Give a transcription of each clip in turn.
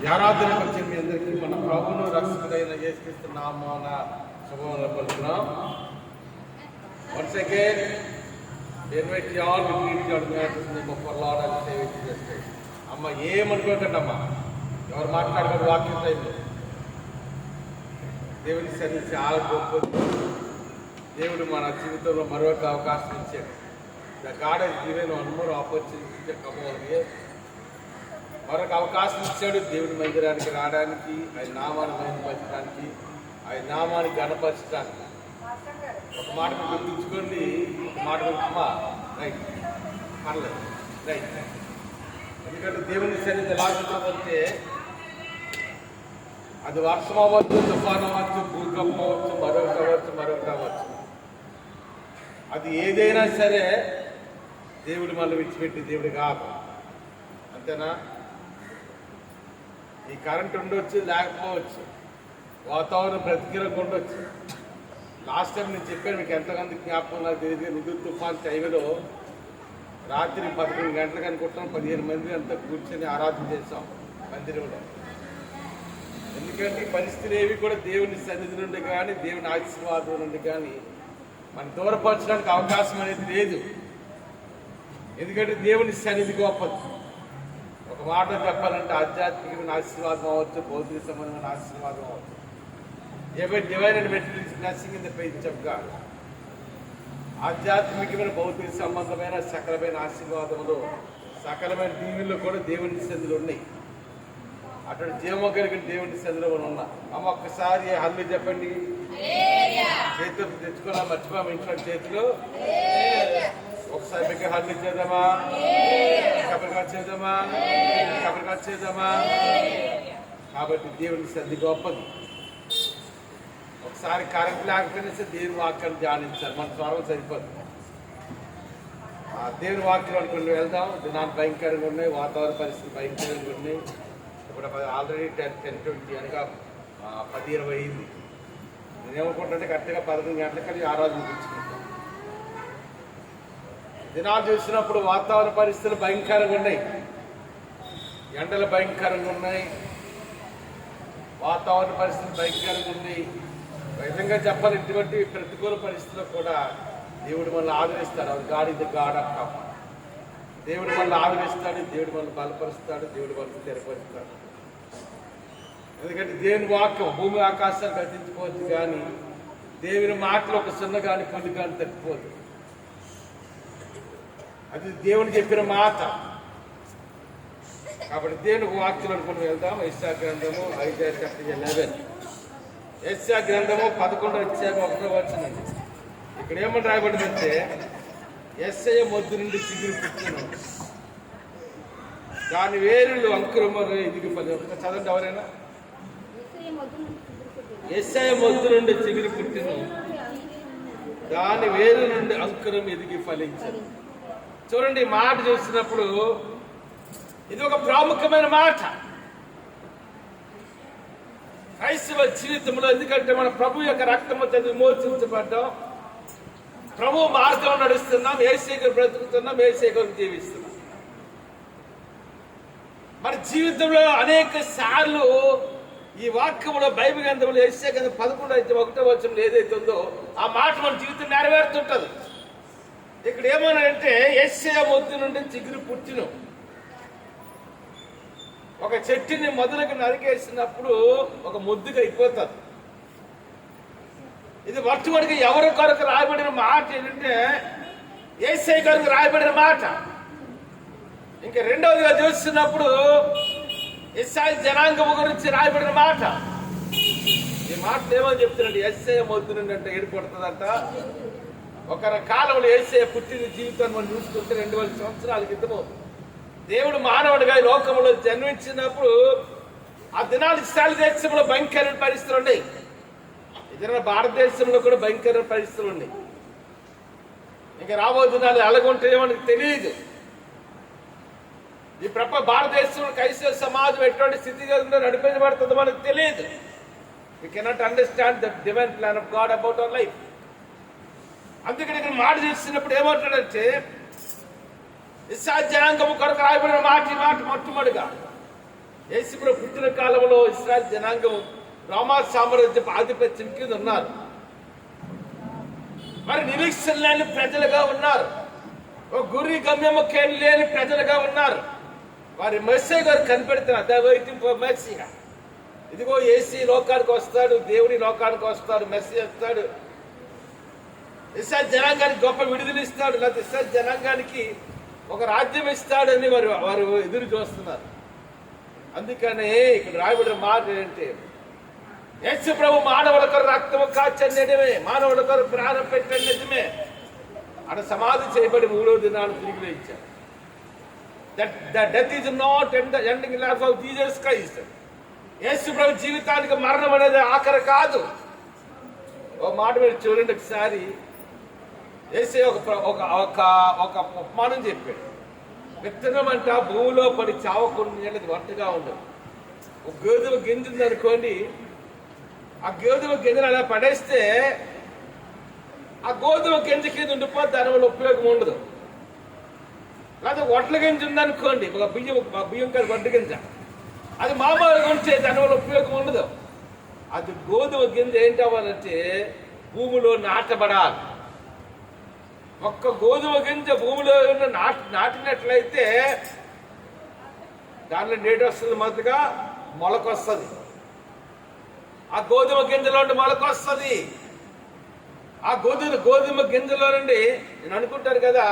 ఆరాధనకు వచ్చిన మీ అందరికీ మన ప్రభువును రక్షకుడైన యేసుక్రీస్తు నామమున శుభములు పలుకుతున్నాం. Once again, we invite you all to meet your matters in the name of our Lord and Savior Jesus Christ. అమ్మ ఏమనుకోకండి అమ్మా, ఎవరు మాట్లాడకుండా వాక్యం టైంలో దేవుని సన్నిధి చాలా గొప్పది. దేవుడు మన జీవితంలో మరొక అవకాశం ఇచ్చాడు. The God has given one more opportunity to come over here. మరొక అవకాశం ఇచ్చాడు దేవుని మందిరానికి రావడానికి, ఆయన నామాన్ని మహిమపరచడానికి, ఆయన నామాన్ని గణపరచడానికి. ఒక మాట గుర్తుంచుకోండి, ఒక మాట అమ్మా రైట్ పర్లేదు రైట్. ఎందుకంటే దేవుని సన్నిధి ఎలా ఉంటుందంటే అది వర్షం అవ్వచ్చు, తుఫాను అవ్వచ్చు, భూకంపం అవ్వచ్చు, మరొకటి అవ్వచ్చు. అది ఏదైనా సరే దేవుడు మనం విడిచిపెట్టి దేవుడు కాదు, అంతేనా? ఈ కరెంట్ ఉండొచ్చు, లేకపోవచ్చు, వాతావరణం ప్రతికూలంగా ఉండొచ్చు. లాస్ట్ టైం నేను చెప్పాను మీకు, ఎంతమంది జ్ఞాపకం నాకు తెలియదు. నిధులు తుఫాన్ టైంలో రాత్రి 11 గంటలకు అనుకుంటాం 15 మంది అంతా కూర్చొని ఆరాధన చేసాం మందిరంలో. ఎందుకంటే ఈ పరిస్థితులు ఏవి కూడా దేవుని సన్నిధి నుండి కానీ, దేవుని ఆశీర్వాదం నుండి కానీ మనం దూరపరచడానికి అవకాశం అనేది లేదు. ఎందుకంటే దేవుని సన్నిధి గొప్పది. ఒక మాట చెప్పాలంటే ఆధ్యాత్మికమైన ఆశీర్వాదం అవ్వచ్చు, భౌతిక సంబంధమైన ఆశీర్వాదం అవ్వచ్చు. ఎవరి divine and material blessing in the faith of God. ఆధ్యాత్మికమైన భౌతిక సంబంధమైన సకలమైన ఆశీర్వాదములు, సకలమైన దీవుల్లో కూడా దేవుని సన్నిధిలో ఉన్నాయి. అటువంటి జీవము కలిగిన దేవుని సన్నిధిలో మనం ఉన్నాం. అమ్మ ఒక్కసారి హల్లు చెప్పండి. చేతులు తెచ్చుకోవాలా, మర్చిపోయాము ఇంట్లో చేతులు. ఒకసారి మీకు హల్లు చేద్దామా, కబరిగా చేద్దామా, కబరిగా చేద్దామా. కాబట్టి దేవుని సన్నిధి గొప్పది. ఒకసారి కరెంట్ లేకపోయినా సరే దేవుని వాక్యాన్ని ధ్యానించాలి, మన స్వరం సరిపోదు. దేవుని వాక్యం అనుకుని వెళ్దాం. దినాలు భయంకరంగా ఉన్నాయి, వాతావరణ పరిస్థితులు భయంకరంగా ఉన్నాయి. ఇప్పుడు ఆల్రెడీ 10:20 అనగా 10:20 అయింది. నేనేమనుకుంటుంటే కరెక్ట్గా 11 గంటలకి ఆరాధన తెచ్చుకుంటాం. దినాలు చూసినప్పుడు వాతావరణ పరిస్థితులు భయంకరంగా ఉన్నాయి, ఎండలు భయంకరంగా ఉన్నాయి, వాతావరణ పరిస్థితులు భయంకరంగా ఉన్నాయి. విధంగా చెప్పాలి, ఇటువంటి ప్రతికూల పరిస్థితుల్లో కూడా దేవుడు మనల్ని ఆదరిస్తాడు. అది గాడ్ ఇది గాడ్ ఆఫ్ కమ్. దేవుడు మనల్ని ఆదరిస్తాడు, దేవుడు మనల్ని బలపరుస్తాడు, దేవుడు మనల్ని స్థిరపరుస్తాడు. ఎందుకంటే దేవుని వాక్యం భూమి ఆకాశాలు గతించుకోవచ్చు, కానీ దేవుని మాటలు ఒక సున్న కానీ కొన్ని కానీ తప్పిపోదు. అది దేవుని చెప్పిన మాట. కాబట్టి దేవుని వాక్యం అనుకుని వెళ్దాం. యెషయా గ్రంథము 5:11. యెషయా గ్రంథము 11:1. ఇక్కడ ఏమని రాయబడిందంటే, యెషయా మొద్దు నుండి చిగురు పుట్టును, దాని వేరులు అంకురములు ఎదిగి ఫలించును. చదవండి ఎవరైనా. యెషయా మొద్దు నుండి చిగురు పుట్టును, దాని వేరు నుండి అంకురం ఎదిగి ఫలించను. చూడండి, మాట చూసినప్పుడు ఇది ఒక ప్రాముఖ్యమైన మాట క్రైస్తవ జీవితంలో. ఎందుకంటే మన ప్రభు యొక్క రక్తము విమోచించబడ్డాం, ప్రభు మార్గంలో నడుస్తున్నాం, యేసయ్య బ్రతుకుతున్నాం, యేసయ్య జీవిస్తున్నాం. మన జీవితంలో అనేక సార్లు ఈ వాక్యంలో బైబిల్ గ్రంథంలో యేసయ్య గ్రంథం 11:1 ఏదైతే ఉందో ఆ మాట మన జీవితం నెరవేరుతుంటది. ఇక్కడ ఏమన్నాడంటే, యెషయా మొద్దు నుండి చిగురు పుట్టును. ఒక చెట్టుని మొదలుగా నరికేసినప్పుడు ఒక మొద్దుగా అయిపోతుంది. ఇది వర్చువడికి ఎవరి కొరకు రాయబడిన మాట ఏంటంటే, యేసయ్య కొరకు రాయబడిన మాట. ఇంకా రెండవదిగా చూస్తున్నప్పుడు ఇశ్రాయేలు జనాంగము గురించి రాయబడిన మాట. ఈ మాట ఏమని చెప్తున్నాడు, యెషయా మొద్దు నుండి అంటే ఏడు పడుతుందంట. ఒక కాలంలో యేసయ్య పుట్టిన జీవితాన్ని మనం చూసుకుంటే 2000 సంవత్సరాల క్రితము దేవుడు మానవుడిగా ఈ లోకంలో జన్మించినప్పుడు ఆ దినాలు ఇశ్రాయేలు దేశంలో భయంకరమైన పరిస్థితులు ఉన్నాయి. ఇతర భారతదేశంలో కూడా భయంకరమైన పరిస్థితులు ఉన్నాయి. ఇంకా రాబో దినాలు ఎలాగుంటాయో మనకు తెలియదు. ఈ భారతదేశంలో క్రైస్తవ సమాజం ఎటువంటి స్థితిగతుల్లో నడిపించబడుతుందో మనకు తెలియదు. We cannot understand the divine plan of God about our life. అందుకని ఇక్కడ మాట చేస్తున్నప్పుడు ఏమంటాడంటే, ఇశ్రాయేలు జనాంగము కొరకు రాయబడిన మాట మొట్టమొదటిగా యేసుప్రభు పుట్టిన కాలంలో ఇశ్రాయేలు జనాంగం రోమా సామ్రాజ్య ఆధిపత్యం కింద ఉన్నారు. మరి నిరీక్షణ లేని ప్రజలుగా ఉన్నారు. ఒక గురి గమ్యము లేని ప్రజలుగా ఉన్నారు. వారి మెస్సయ్య గారు కనిపెడుతున్నారు. They waiting for Messiah. ఇదిగో యేసు లోకానికి వస్తాడు, దేవుడి లోకానికి వస్తాడు, మెస్సియా వస్తాడు, ఇశ్రాయేలు జనాంగానికి గొప్ప విడుదలిస్తాడు, లేకపోతే ఇశ్రాయేలు జనాంగానికి ఒక రాజ్యం ఇస్తాడని వారు ఎదురు చూస్తున్నారు. అందుకనే ఇక్కడ రాయబడిన మాట ఏంటి? యేసు ప్రభు మానవుల కొరకు రక్తము కాచని నిజమే, మానవుల కొరకు ప్రాణం పెట్టని నిజమే. ఆయన సమాధి చేయబడి 3వ దినాన్ని తిరిగి లేచారు. The death is not the ending life of Jesus Christ. యేసు ప్రభు జీవితానికి మరణం అనేది ఆఖరి కాదు. ఒక మాట మీరు చూడండి ఒకసారి. యేసే ఒక ఉపమానం చెప్పాడు. విత్తనం అంట భూమిలో పడి చావకుండా వంటగా ఉండదు. ఒక గోధుమ గింజ ఉందనుకోండి, ఆ గోధుమ గింజను అలా పడేస్తే ఆ గోధుమ గింజ కింద ఉండిపోతే దానివల్ల ఉపయోగం ఉండదు. లేదా వడ్ల గింజ ఉందనుకోండి, ఒక బియ్యం కాదు వడ్ల గింజ, అది మామూలుగా ఉంటే దానివల్ల ఉపయోగం ఉండదు. అది గోధుమ గింజ ఏంటవ్వాలంటే భూమిలో నాటబడాలి. ఒక్క గోధుమ గింజ భూమిలో నాటినట్లయితే దానిలో నీటి వస్తుంది, మొదటిగా మొలకొస్తుంది. ఆ గోధుమ గింజలో నుండి మొలకొస్తుంది. ఆ గోధుమ గింజలో నుండి నేను అనుకుంటారు కదా,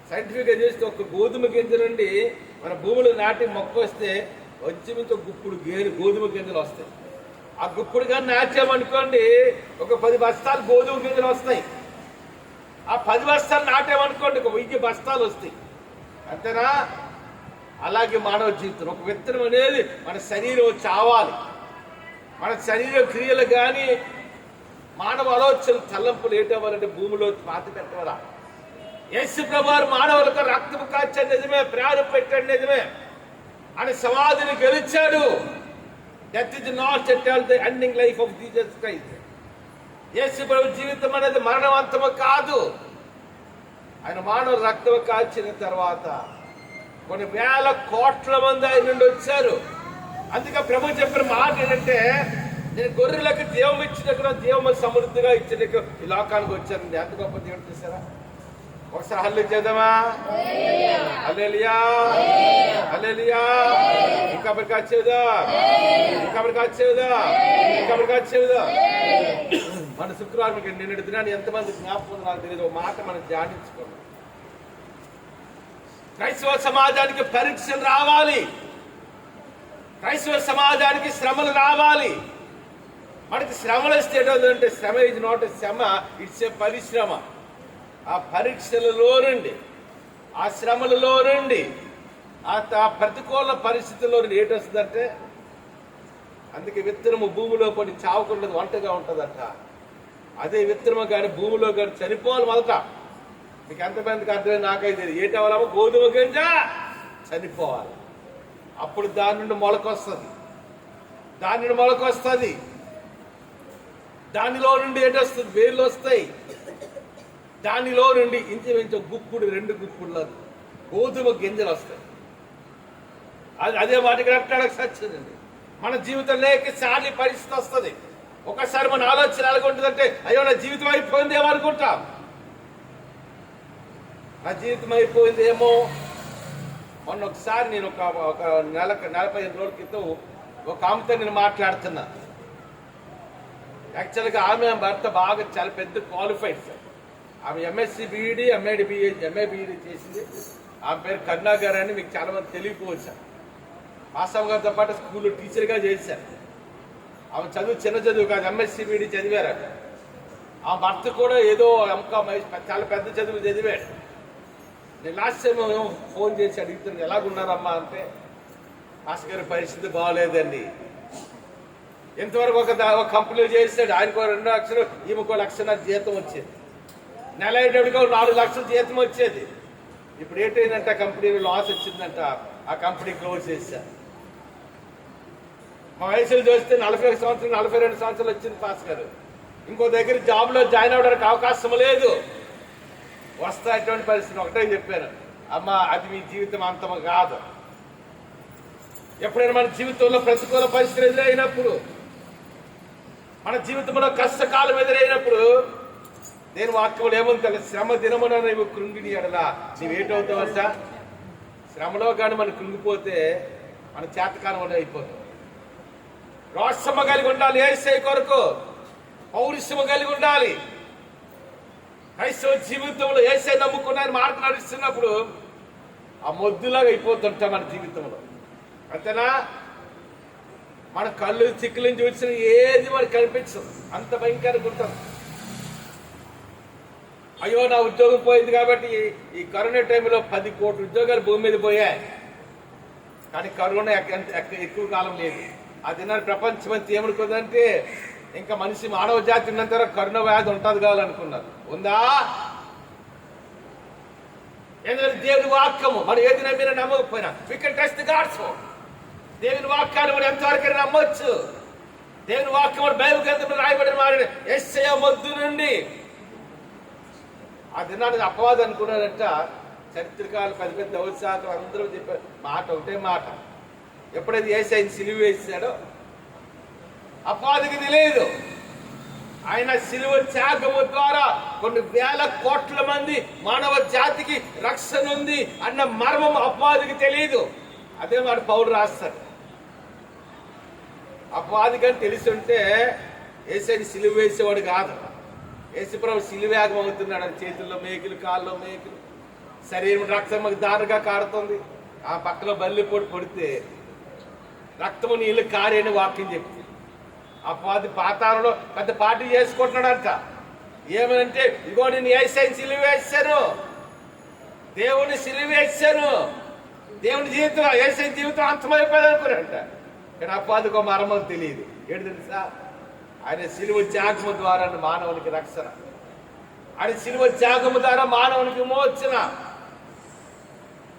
సైంటిఫిక్గా చేస్తే ఒక గోధుమ గింజ నుండి మన భూమిలో నాటి మొక్క వస్తే వచ్చి గుప్పుడు గోధుమ గింజలు వస్తాయి. ఆ గుప్పుడు కానీ నాటామనుకోండి ఒక 10 బస్తాలు గోధుమ గింజలు వస్తాయి. ఆ 10 బస్తాలు నాటామనుకోండి ఒక 1000 బస్తాలు వస్తాయి. అంతేనా? అలాగే మానవ జీవితం ఒక విత్తనం అనేది మన శరీరం చావాలి. మన శరీర క్రియలు కానీ మానవ ఆలోచనలు తలంపులు ఏంటవ్వాలంటే భూమిలో పాతి పెట్టవాలా. యేసు ప్రభువారు మానవులకు రక్తము కాచని నిజమే, ప్రాణం పెట్టండి నిజమే, అని సమాధిని గెలిచాడు. Death is not at all the ending life of Jesus Christ. యేసు ప్రభు జీవితం అనేది మరణవంతము కాదు. ఆయన మానవ రక్తము కాచిన తర్వాత కొన్ని వేల కోట్ల మంది ఆయన నుండి వచ్చారు. అందుకే ప్రభు చెప్పిన మాట ఏంటంటే, నేను గొర్రెలకు జీవం ఇచ్చినట్టు జీవము సమృద్ధిగా ఇచ్చినట్టు ఈ లోకానికి వచ్చానండి. ఎంత గొప్ప దేవుడు చూసారా? ఒకసారి హల్లెలూయా చేద్దామా? హల్లెలూయా, హల్లెలూయా. ఇంకా చెబుదా, ఇంకా చెబుదా. మన శుక్రవారం నిన్నటి దినాన్ని ఎంతమంది జ్ఞాపకం నాకు తెలియదు. ఒక మాట మనం ధ్యానించుకోండి. క్రైస్తవ సమాజానికి పరీక్షలు రావాలి. క్రైస్తవ సమాజానికి శ్రమలు రావాలి. మనకి శ్రమలు వస్తే ఏంటంటే శ్రమ ఇస్ నాట్ ఎ శ్రమ, ఇట్స్ ఎ పరిశ్రమ. ఆ పరీక్షలలో నుండి, ఆ శ్రమలలో నుండి, ఆ ప్రతికూల పరిస్థితుల్లో నుండి ఏంటి వస్తుందంటే, అందుకే విత్తనము భూమిలో పడి చావకుండా వంటగా ఉంటుందంట. అదే విత్తనము కానీ భూమిలో కానీ చనిపోవాలి మొదట. మీకు ఎంతమందికి అర్థమైంది నాకైతే ఏంటి అవ్వాలమ్మా? గోధుమ గింజ చనిపోవాలి. అప్పుడు దాని నుండి మొలకొస్తుంది. దానిలో నుండి ఏంటి వస్తుంది? వేర్లు వస్తాయి. దానిలో నుండి ఇంచుమించు గుప్పుడు 2 గుప్పుడుల గోధుమ గింజలు వస్తాయి. అదే మాటకి రక్తాలకు సచ్చిందండి. మన జీవితంలో సార్లు పరిస్థితి వస్తుంది. ఒకసారి మన ఆలోచన ఎలాగుంటుందంటే, అయ్యో నా జీవితం అయిపోయింది ఏమో అనుకుంటాం. నా జీవితం అయిపోయిందేమో. మొన్న ఒకసారి నేను ఒక 45 రోజుల క్రితం ఒక ఆమెతో నేను మాట్లాడుతున్నా. యాక్చువల్గా ఆమె భర్త బాగా చాలా పెద్ద క్వాలిఫైడ్ సార్. ఆమె ఎంఎస్సి బీఈడి, ఎంఏ బీఈడి చేసింది. ఆమె పేరు కరుణా గారు అని మీకు చాలా మంది తెలియకపోవచ్చు సార్. మాసవ్ గారితో పాటు స్కూల్లో టీచర్గా చేశారు. ఆమె చదువు చిన్న చదువు కాదు, ఎంఎస్సి బీఈడి చదివారు. ఆ భర్త కూడా ఏదో చాలా పెద్ద చదువు చదివాడు. నేను లాస్ట్ టైం ఫోన్ చేసి అడుగుతాను ఎలాగున్నారమ్మా అంటే, మాస్టర్ గారి పరిస్థితి బాగోలేదండి. ఎంతవరకు ఒక కంపెనీ చేశాడు. ఆయనకు 2 లక్షలు, ఈమెకు 1 లక్ష జీతం వచ్చేది. నెల అయ్యేటప్పటికి 4 లక్షల జీతం వచ్చేది. ఇప్పుడు ఏంటంటే కంపెనీలో లాస్ వచ్చిందంట. ఆ కంపెనీ క్లోజ్ చేశారు. మా వయసులు చూస్తే 41 సంవత్సరాలు 42 సంవత్సరాలు వచ్చింది పాస్ గారు. ఇంకో దగ్గర జాబ్లో జాయిన్ అవ్వడానికి అవకాశం లేదు. వస్తా ఎటువంటి పరిస్థితి ఒకటే చెప్పాను, అమ్మ అది మీ జీవితం అంతము కాదు. ఎప్పుడైనా మన జీవితంలో ప్రతికూల పరిస్థితులు ఎదురైనప్పుడు, మన జీవితంలో కష్టకాలం ఎదురైనప్పుడు, నేను వాక్యంలో ఏమని తెలుసు, శ్రమ దినమున నీవు కృంగిని ఎడలా నీవేటవుతావంట. శ్రమలో కానీ మనం కృంగిపోతే మన చేతకాలం అయిపోతాం. రోషము కలిగి ఉండాలి, యేసయ్య కొరకు పౌరుషము కలిగి ఉండాలి. క్రైస్తవ జీవితంలో యేసయ్య నమ్ముకున్నారని మాట నడుస్తున్నప్పుడు ఆ మొద్దులాగా అయిపోతుంటాం మన జీవితంలో. అంతేనా? మన కళ్ళు చిక్కులను చూసిన ఏది మనకు కనిపించదు, అంత భయంకరంగా ఉంటుంది. అయ్యో నా ఉద్యోగం పోయింది కాబట్టి ఈ కరోనా టైంలో 10 కోట్ల ఉద్యోగాలు భూమి మీద పోయాయి. కానీ కరోనా ఎక్కువ కాలం లేదు. ఆ దినాన్ని ప్రపంచం అంతా ఏమనుకుందంటే ఇంకా మనిషి మానవ జాతి ఉన్నంత కరోనా వ్యాధి ఉంటుంది కావాలనుకున్నారు. ఉందా? ఎందుకంటే దేవుని వాక్యము మనం ఏది నమ్మినా నమ్మకపోయినా we can trust the God's word. దేవుని వాక్యాన్ని మనం ఎంతవరకు నమ్మొచ్చు. దేవుని వాక్యం బైబిల్ గ్రంథంలో రాయబడిన మాట యెషయా మొద్దు నుండి ఆ దినానికి అపవాదం అనుకున్నారంట. చరిత్రకారులు పెద్ద పెద్ద ఔత్సాహకులు అందరూ చెప్పారు మాట, ఒకటే మాట. ఎప్పుడైతే యేసయ్యని సిలువ వేసాడో అపవాదికి తెలియదు ఆయన సిలువ త్యాగము ద్వారా కొన్ని వేల కోట్ల మంది మానవ జాతికి రక్షణ ఉంది అన్న మర్మం అపవాదికి తెలియదు. అదే మాట పౌలు రాస్తాడు. అపవాదికని తెలిసి ఉంటే యేసయ్యని సిలువ వేసేవాడు కాదు. యేసుప్రభు సిలువేగం అవుతున్నాడు. చేతుల్లో మేకులు, కాళ్ళలో మేకులు, శరీరం రక్తం దారుగా కారుతుంది. ఆ పక్కలో బల్లి పొడితే రక్తము నీళ్ళు కారేని వాక్యం చెప్తుంది. అపవాది పాతాళంలో పెద్ద పార్టీ చేసుకుంటున్నాడంట. ఏమనంటే ఇదిగో నేను యేసయ్యని సిలువ వేశాను, దేవుని సిలువ వేశాను, దేవుని జీవితం యేసయ్య జీవితం అంతమైపోయింది అనుకున్నాడంట. కానీ అపవాదికి ఒక మర్మం తెలియదు. ఏంటి తెలుసా? ఆయన సిలువ త్యాగము ద్వారా మానవునికి రక్షణ, ఆయన సిలువ త్యాగము ద్వారా మానవునికి విమోచన.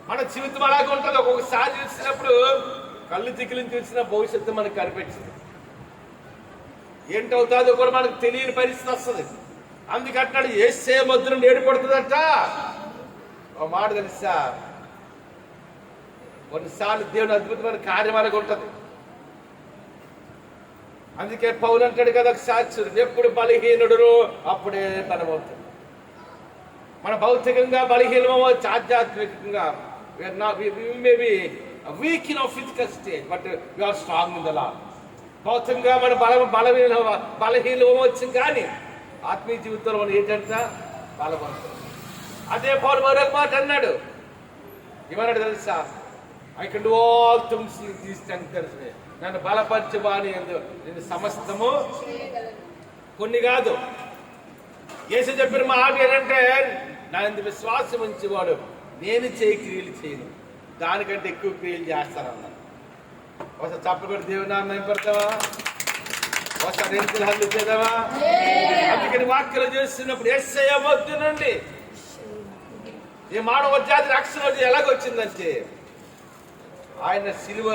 మన జీవితం అలాగే ఉంటుంది. ఒక్కొక్కసారి చూసినప్పుడు కళ్ళు చిక్కులను చూసిన భవిష్యత్తు మనకు కనిపించింది. ఏంటవుతుందో కూడా మనకు తెలియని పరిస్థితి వస్తుంది. అందుకంటాడు యేసయ్య మొద్దును నేడు పడుతుందంట. ఒక మాట తెలుసా, కొన్నిసార్లు దేవుని అద్భుతమైన కార్యం అలాగే ఉంటుంది. అందుకే పౌలు అంటాడు కదా, సాక్షుడు ఎప్పుడు బలహీనుడు అప్పుడే బలమవుతుంది. మన భౌతికంగా బలహీనమో ఆధ్యాత్మికంగా maybe weak in physical stage but you are strong in the Lord. భౌతికంగా మన బలహీనం వచ్చింది, కానీ ఆత్మీయ జీవితంలో మనం ఏంటంట బలవంతుడు. అదే పౌలు మరొక మాట అన్నాడు. ఏమన్నాడు తెలుసా? I can do all things in the strengthens me. నన్ను బలపరచువాని నేను సమస్తము కొన్ని కాదు. యేసు చెప్పిన మాట ఏంటంటే నా ఇందు విశ్వాసం ఉంచేవాడు నేను చేయి క్రియలు చేయను, దానికంటే ఎక్కువ క్రియలు చేస్తానన్నాను. ఒకసారి చప్పబడి దేవుని నామం పెడతావా? ఒకసారి ఎన్నికలు హల్లు చేద్దామా? అందుకని వాక్యలు చేస్తున్నప్పుడు యేసయ్య మొద్దు నుండి ఈ మానవ జాతి రక్షణ ఎలాగొచ్చిందంటే ఆయన సిలువ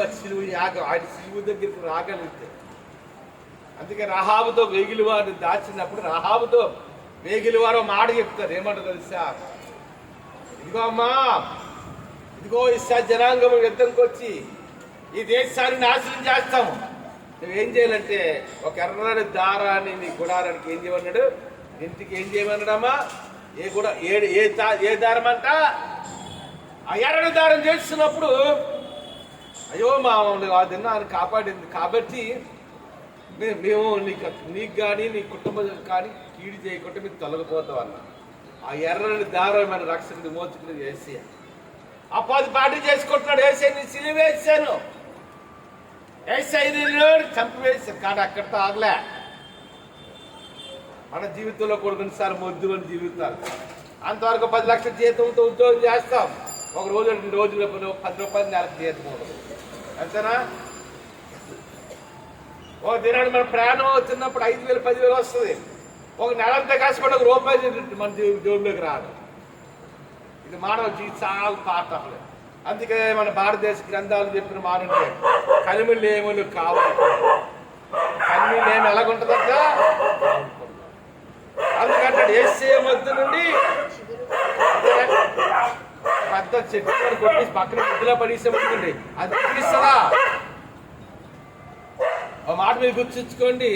యాగం, ఆయన సిలువ దగ్గరికి రాగలిగితే. అందుకే రహాబుతో వేగిలి వారిని దాచినప్పుడు రహాబుతో వేగిలి వారు మాట చెప్తారు. ఏమంటారు తెలుసా? ఇదిగో అమ్మా, ఇదిగో ఈసారి జనాంగం యుద్ధంకి వచ్చి ఈ దేశాన్ని నాశనం చేస్తాము. నువ్వేం చేయాలంటే ఒక ఎర్రని దారాన్ని నీ గుడారానికి ఏం చేయమన్నాడు? ఇంటికి ఏం చేయమన్నాడమ్మా? ఏ దారం అంట? ఆ ఎర్రని దారం చేస్తున్నప్పుడు అయ్యో మామూలు ఆ దినాన్ని కాపాడింది కాబట్టి మేము నీకు కానీ నీ కుటుంబం కానీ కీడు చేయకుండా మీకు తొలగిపోతాం అన్న. ఆ ఎర్రని దారమైన రక్షణ మోచుకుని యేసయ్య అపవాది పార్టీ చేసుకుంటున్నాడు. యేసయ్యని సిలువ వేశాను, యేసయ్యని చంపివేశాను. కానీ అక్కడితో ఆగలే. మన జీవితంలో కొన్నిసార్లు మొద్దు అని జీవితాలు. అంతవరకు 10 లక్షల జీతంతో ఉద్యోగం చేస్తాం, ఒక రోజు 2 రోజులు 10 రూపాయలు నెలకు జీతం ఉండదు. అంతేనా? ఒక దినాన్ని మన ప్రయాణం అవుతున్నప్పుడు 5,000 10,000 వస్తుంది. ఒక నెలంతా కష్టపడి ఒక రూపాయి మన జోబులోకి రాదు. ఇది మానవ జీవితం చాలా పాఠాలు. అందుకే మన భారతదేశ గ్రంథాలు చెప్పిన మాట అంటే కలిమిలేములు కావాలి. కలిమిలేము ఎలాగుంటుందంట? అందుకంటే యేసయ్య మొద్దు నుండి పెద్ద చెట్టు కొట్టి పక్కన ముద్దులా పడేసేమంటుంది. అది తీస్తారా? దాని మీద గుర్తుంచుకోండి.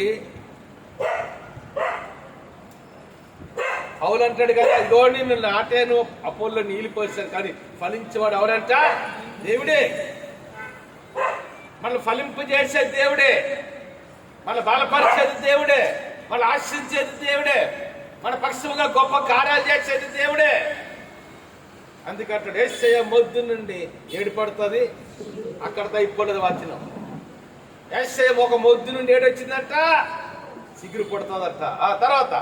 పౌలు అంటాడు కదా, ఇదిగోండి నేను నాటాను, అపోల్లో నీళ్ళు పోసాను, కానీ ఫలించేవాడు ఎవరంట? దేవుడే. మన ఫలింపజేసేది దేవుడే, మన బలపరిచేది దేవుడే, మన ఆశించేది దేవుడే, మన పక్షముగా గొప్ప కార్యాలు చేసేది దేవుడే. అందుకంటాడు యేసయ్య మొద్దు నుండి ఏడిపడుతుంది, అక్కడతో అయిపోలేదు వచనం. యేసయ్య ఒక మొద్దు నుండి ఏడొచ్చిందంట, సిగురు పడుతుందట. ఆ తర్వాత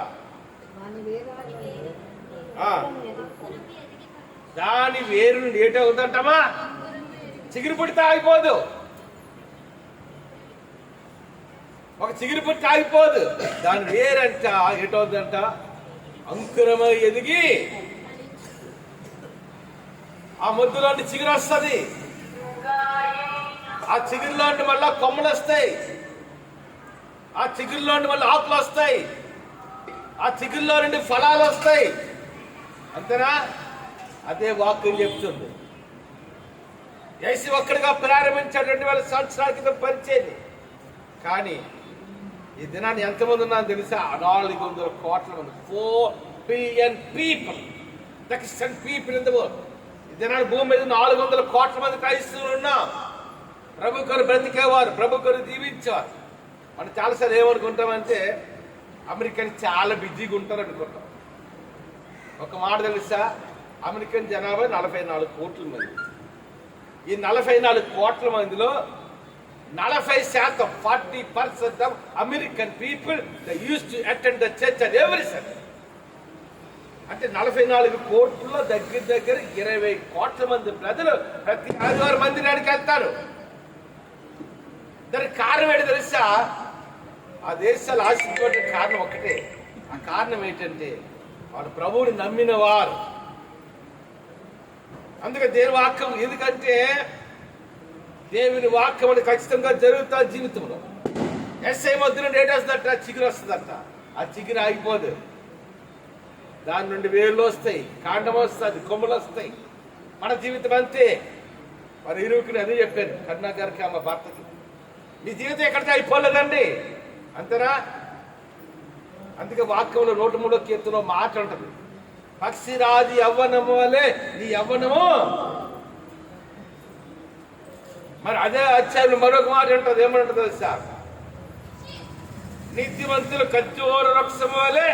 దాని వేరు నుండి ఏటవుతుందమ్మా, చిగురు పుడితే ఆగిపోదు. ఒక చిగురు పుట్టి ఆగిపోదు, దాని వేరంట ఏటవుతుందంట, అంకురమై ఎదిగి ఆ మొద్దులోంటి చిగురు వస్తుంది. ఆ చిగురులోంటి మళ్ళా కొమ్మలు వస్తాయి, ఆ చిగురులోంటి మళ్ళీ ఆకులు వస్తాయి, ఆ చిగురులో నుండి ఫలాలు వస్తాయి. అంతేనా? అదే వాక్యం చెప్తుంది. యేసు ఒక్కడిగా ప్రారంభించాడు 2000 సంవత్సరాల క్రితం పరిచయం. కానీ ఈ దినాన్ని ఎంతమంది ఉన్నారో తెలుసా? 400 కోట్ల మంది, 4 billion people, the Christian people in the world. ఈ దినాన్ని భూమి మీద 400 కోట్ల మంది క్రైస్తవులు ఉన్నాం. ప్రభు కొరకు బ్రతికేవారు, ప్రభు కొరకు జీవించేవారు. మనం చాలాసార్లు ఏమనుకుంటామంటే అమెరికన్ చాలా బిజీగా ఉంటారు అనుకుంటాం. ఒక మాట తెలుసా? అమెరికన్ జనాభా 44 కోట్ల మంది. ఈ 44 కోట్ల మందిలో 40% 40% of American people they use to attend the church on every Sunday. అంటే 44 కోట్లలో దగ్గర దగ్గర 20 కోట్ల మంది ప్రజలు ప్రతి ఆదివారం మందిరానికి వెళ్తారు. దానికి కారణం ఏంటి తెలుసా? ఆ దేశాలు ఆశించుకోవడానికి కారణం ఒక్కటే. ఆ కారణం ఏంటంటే వాళ్ళు ప్రభువుని నమ్మిన వారు. అందుకే దేవుని వాక్యం, ఎందుకంటే దేవుని వాక్యం అని ఖచ్చితంగా జరుగుతుంది జీవితంలో. ఎస్ఐ మధ్య నుండి ఏంటొస్తుందట? చిగురు వస్తుందట. ఆ చిగురు ఆగిపోదు, దాని నుండి వేళ్ళు వస్తాయి, కాండం వస్తుంది, కొమ్మలు వస్తాయి. మన జీవితం అంతే. మరి ఇరువుకి అదే చెప్పాను కరుణా గారికి, ఆమె భర్తకి, మీ జీవితం ఎక్కడికి అయిపోలేదండి, అంతేనా? అందుకే వాక్యంలో 103వ కీర్తనలో మాట ఉంటుంది, పక్షిరాది యవ్వనము వలె నీ యవ్వనము. మరి అదే అధ్యాయంలో మరొక మాట ఉంటుంది, ఏమంటుంది తెలుసా? నీతిమంతులు ఖర్జూర వృక్షము వలె.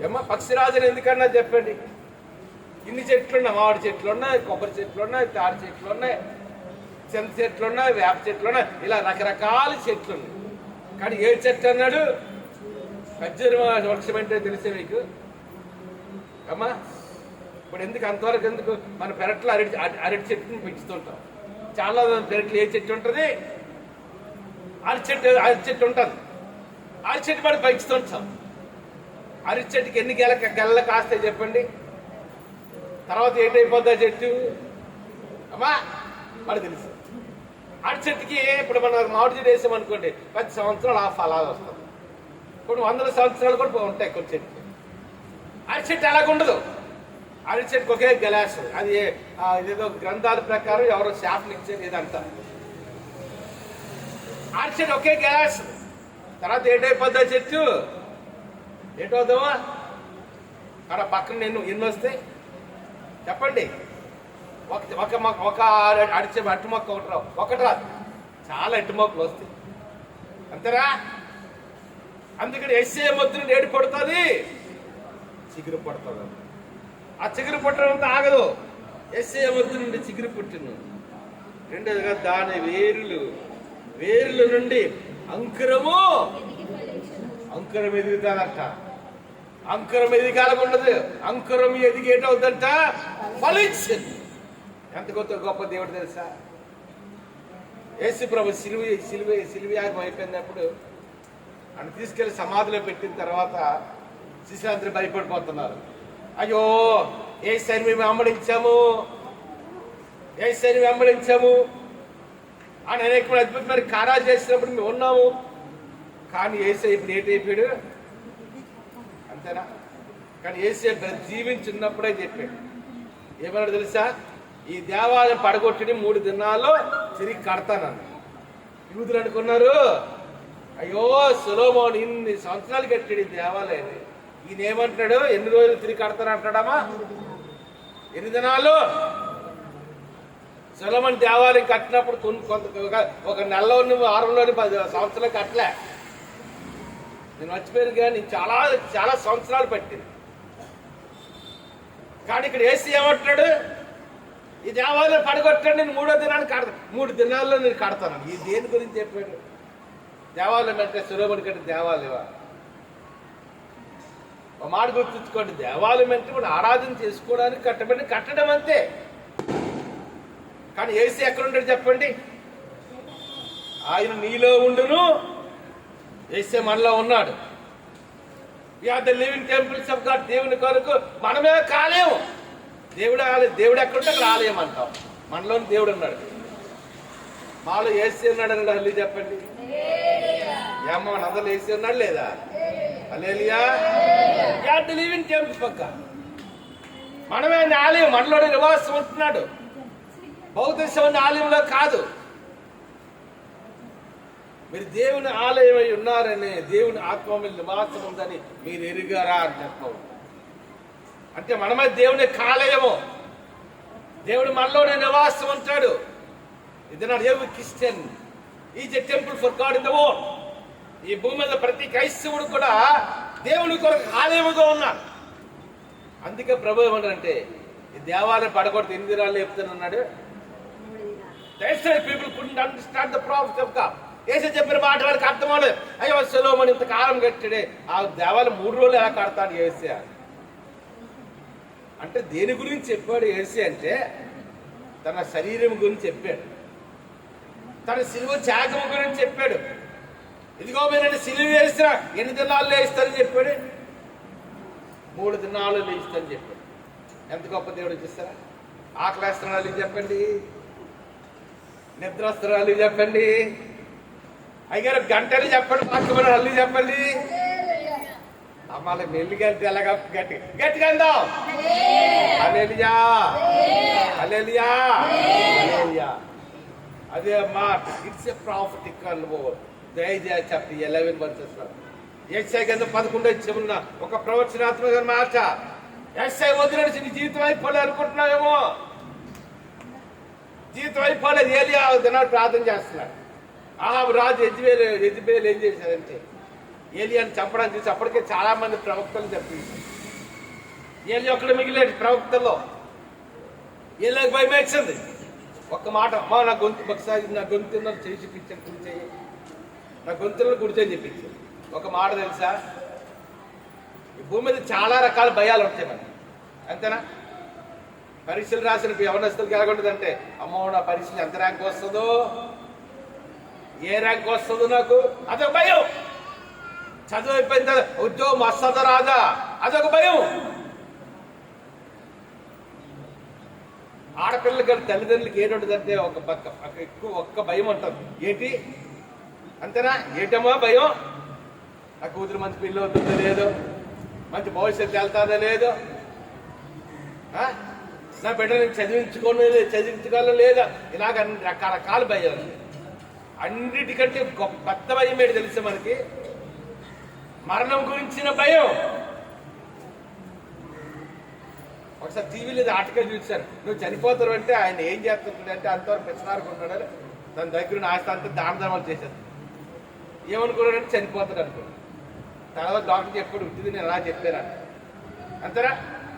ఏమో పక్షిరాజుని ఎందుకన్నా చెప్పండి. ఇన్ని చెట్లు ఉన్నాయి, మామిడి చెట్లు ఉన్నాయి, కొబ్బరి చెట్లు ఉన్నాయి, తాడి చెట్లు ఉన్నాయి, చింత చెట్లు ఉన్నాయి, వేప చెట్లు ఉన్నాయి, ఇలా రకరకాల చెట్లు ఉన్నాయి. కానీ ఏ చెట్టు అన్నాడు? ఖర్జూర వృక్షం అంటే తెలిసే మీకు అమ్మా? ఇప్పుడు ఎందుకు అంతవరకు ఎందుకు మన పెరట్లో అరటి చెట్టుని పెంచుతుంటాం. చాలా పెరట్లో ఏ చెట్టు ఉంటుంది? అరటి చెట్టు ఉంటుంది. అరటి చెట్టు మనం పెంచుతుంటాం. అరటి చెట్టుకి ఎన్ని గెల్ల కాస్తాయి చెప్పండి? తర్వాత ఏంటైపోద్ది ఆ చెట్టు అమ్మా? మనకు తెలుసు. అరటి చెట్టుకి ఇప్పుడు మనం మామిడి చెట్టు వేసామనుకోండి, 10 సంవత్సరాలు ఆ ఫలాలు వస్తుంది. కొన్ని 100 సంవత్సరాలు కూడా ఉంటాయి కొన్ని చెట్టు. అరటి చెట్టు అలాగుండదు. అరటి చెట్టుకి ఒకే గెలాసు. అది ఏదో గ్రంథాల ప్రకారం ఎవరో శాపలు ఇచ్చేది ఇదంతా. అరటి చెట్టు ఒకే గెలాసు. తర్వాత ఏంటైపోద్ది చెట్టు? ఏంటవుదామా? అక్కడ పక్కన ఎన్ని వస్తాయి చెప్పండి? ఒక అరటి మొక్క ఒకటి రాదు, చాలా అట్టి మొక్కలు వస్తాయి. అంతేరా? అందుకని ఎస్ఏ మొత్తం ఏడు పడుతుంది, చిగురు పడుతుంది. ఆ చిగురు పుట్టడం అంతా ఆగదు. ఎస్ఏ మొత్తం నుండి చిగురు పుట్టిను. రెండోదిగా దాని వేరుల నుండి అంకురం ఎదుగుతాదంట. అంకురం ఎదిగాలకుండదు, అంకురం ఎదిగేటవుద్దంట ఫలించింది. ఎంత గొప్ప దేవుడు తెలుసా? యేసు ప్రభు సిలువయాగం అయిపోయినప్పుడు అని తీసుకెళ్లి సమాధిలో పెట్టిన తర్వాత శిష్యులందరూ భయపడిపోతున్నారు. అయ్యో యేసుని మేము వెంబడించాము అని అనేక అద్భుతమైన కార్యాలు చేసినప్పుడు మేము ఉన్నాము. కానీ యేసు ఇప్పుడు ఏంటైపోయాడు? అంతేనా? కానీ యేసు జీవించున్నప్పుడే చెప్పాడు. ఏమన్నాడు తెలుసా? ఈ దేవాలయం పడగొట్టి 3 దినాల్లో తిరిగి కడతానన్న. యూదులు అనుకున్నారు అయ్యో సొలొమోను ఇన్ని సంవత్సరాలు కట్టాడు ఈ దేవాలయాన్ని. ఈయన ఏమంటాడు, ఎన్ని రోజులు తిరిగి కడతాను అంటాడమ్మా? ఎన్ని దినాలు? సొలొమోను దేవాలయం కట్టినప్పుడు ఒక నెలలోని 6 సంవత్సరాలు కట్టలే. నేను మర్చిపోయాను కానీ చాలా చాలా సంవత్సరాలు పట్టింది. కానీ ఇక్కడ ఏసీ ఏమంటాడు, ఈ దేవాలయం పడగొట్టాడు, నేను 3వ దినాన్ని కడతాను, 3 దినాల్లో నేను కడతాను. ఈ దేని గురించి చెప్పాడు? దేవాలయం అంటే సొలొమోను కట్టిన దేవాలయమా? ఒక మాట గుర్తుంచుకోండి, దేవాలయం అంటే మనం ఆరాధన చేసుకోవడానికి కట్టడం అంతే. కానీ ఏసీ ఎక్కడుంటాడు చెప్పండి? ఆయన నీలో ఉండును, ఏసీ మనలో ఉన్నాడు. We are the living temples of God. దేవుని కొరకు మనమే కాలేము. దేవుడు ఎక్కడుంటే అక్కడ ఆలయం అంటాం. మనలోని దేవుడు ఉన్నాడు, మాలో ఏసీ ఉన్నాడు అన్నాడు. హల్లి చెప్పండి. ఏమో అందరూ ఏసీ ఉన్నాడు లేదా? హల్లెలూయా. వీఆర్ ద లివింగ్ టెంపుల్స్ పక్క మనమే ఆలయం, మనలోని నివాసం ఉంటున్నాడు. భౌతికమైన ఆలయంలో కాదు. మీరు దేవుని ఆలయమై ఉన్నారని, దేవుని ఆత్మ మీద నివాసం ఉందని మీరు ఎరుగారా అని చెప్పవు. అంటే మనమే దేవుని కాలయము. దేవుడు మనలోనే నివాసం ఉంటాడు. ఇది నా దేవుడు Christian is a temple for God in the world. ఈ భూమి మీద ప్రతి క్రైస్తవుడు కూడా దేవుని కొరకు ఆలయముగా ఉన్నాడు. అందుకే ప్రభు ఏమన్నారంటే, ఈ దేవాలయం పడగొడితే 8 దినాలు చెప్తానన్నాడు. People couldn't understand the prophet of God. ఏసీ చెప్పిన మాట వాడికి అర్థం అవ్వలేదు. అయ్యో సొలొమోను ఇంత కాలం కట్టాడే, ఆ దేవాలయం 3 రోజులు ఎలా కడతాడు ఏసీ అంటే? దేని గురించి చెప్పాడు ఏసీ అంటే, తన శరీరం గురించి చెప్పాడు, తన సిలువ త్యాగం గురించి చెప్పాడు. ఇదిగో మీరు సిలువ వేసినా 8 దినాల్లో వేస్తారని చెప్పాడు, 3 దినాల్లో లేస్తారని చెప్పాడు. ఎంత గొప్ప దేవుడు చూస్తారా? ఆకలేస్తున్నాడు చెప్పండి, నిద్ర వస్తున్నాడు చెప్పండి, అయ్యారు గంటలు చెప్పండి, పక్కన హల్లి చెప్పండి. అమ్మాలి మెల్లిగా ఎలాగా గట్టిగా అందాం. హల్లెలూయా, హల్లెలూయా, హల్లెలూయా. అదే అమ్మా, ఇట్స్ ఎ ప్రాఫిటిక్ వర్డ్. దయచేసి చెప్తే 11 verses. యెషయా గ్రంథం 11 ఒక ప్రవచనాత్మక మాట. యెషయా వదిలేసి నీ జీవితం అయిపోలే అనుకుంటున్నావేమో. జీవితం అయిపోలేదు. ఏలియా దినాలు ప్రార్థన చేస్తున్నాడు. ఆహాబు రాజు యెజెబెల్ ఏం చేశారంటే, ఏలియాని చంపడానికి చూసి అప్పటికే చాలా మంది ప్రవక్తలు చెప్పించారు. ఏలియా ఒక్కడు మిగిలేడు ప్రవక్తల్లో. ఏలియాకి భయం వేసింది. ఒక్క మాట, అమ్మా నా గొంతు ఒకసారి నా గొంతున్న చేసి చూపించాను, కుడి చేయి, నా గొంతులను కుడి చేయి చెప్పించాను. ఒక మాట తెలుసా, ఈ భూమి మీద చాలా రకాల భయాలు ఉంటాయి మనకి, అంతేనా? పరీక్షలు రాసిన యవనస్తులకు ఎలాగుంటుందంటే, అమ్మో నా పరీక్షలు ఎంత ర్యాంక్ వస్తుందో, ఏ ర్యాంక్ వస్తుందో నాకు అదొక భయం. చదువు అయిపోయిన తర్వాత ఉద్యోగం వస్తుందా రాదా అదొక భయం. ఆడపిల్లలు కానీ తల్లిదండ్రులకి ఏంటంటుందంటే ఒక్క భయం ఉంటుంది. ఏంటి అంతేనా? ఏంటమ్మా భయం? నా కూతురు మంచి పిల్ల అవుతుందో లేదో, మంచి భవిష్యత్తు వెళ్తాదో లేదో, నా బిడ్డ నేను చదివించుకోవాలో లేదా, ఇలాగ అన్ని రకరకాల భయాలు. అన్నిటికంటే గొప్ప పెద్ద భయం ఏంటి తెలుసు మనకి? మరణం గురించిన భయం. ఒకసారి టీవీలో ఆర్టికల్ చూశాను, నువ్వు చనిపోతావు అంటే ఆయన ఏం చేస్తుంటాడు అంటే, అంతవరకు పెచ్చనారుకుంటున్నాడు, తన దగ్గర ఆస్తి అంతా దాన ధర్మాలు చేశాడు. ఏమనుకున్నాడంటే చనిపోతాడు అనుకున్నాడు. తర్వాత డాక్టర్ చెప్పాడు, ఉంటుంది నేను అలా చెప్పాను అంతేనా?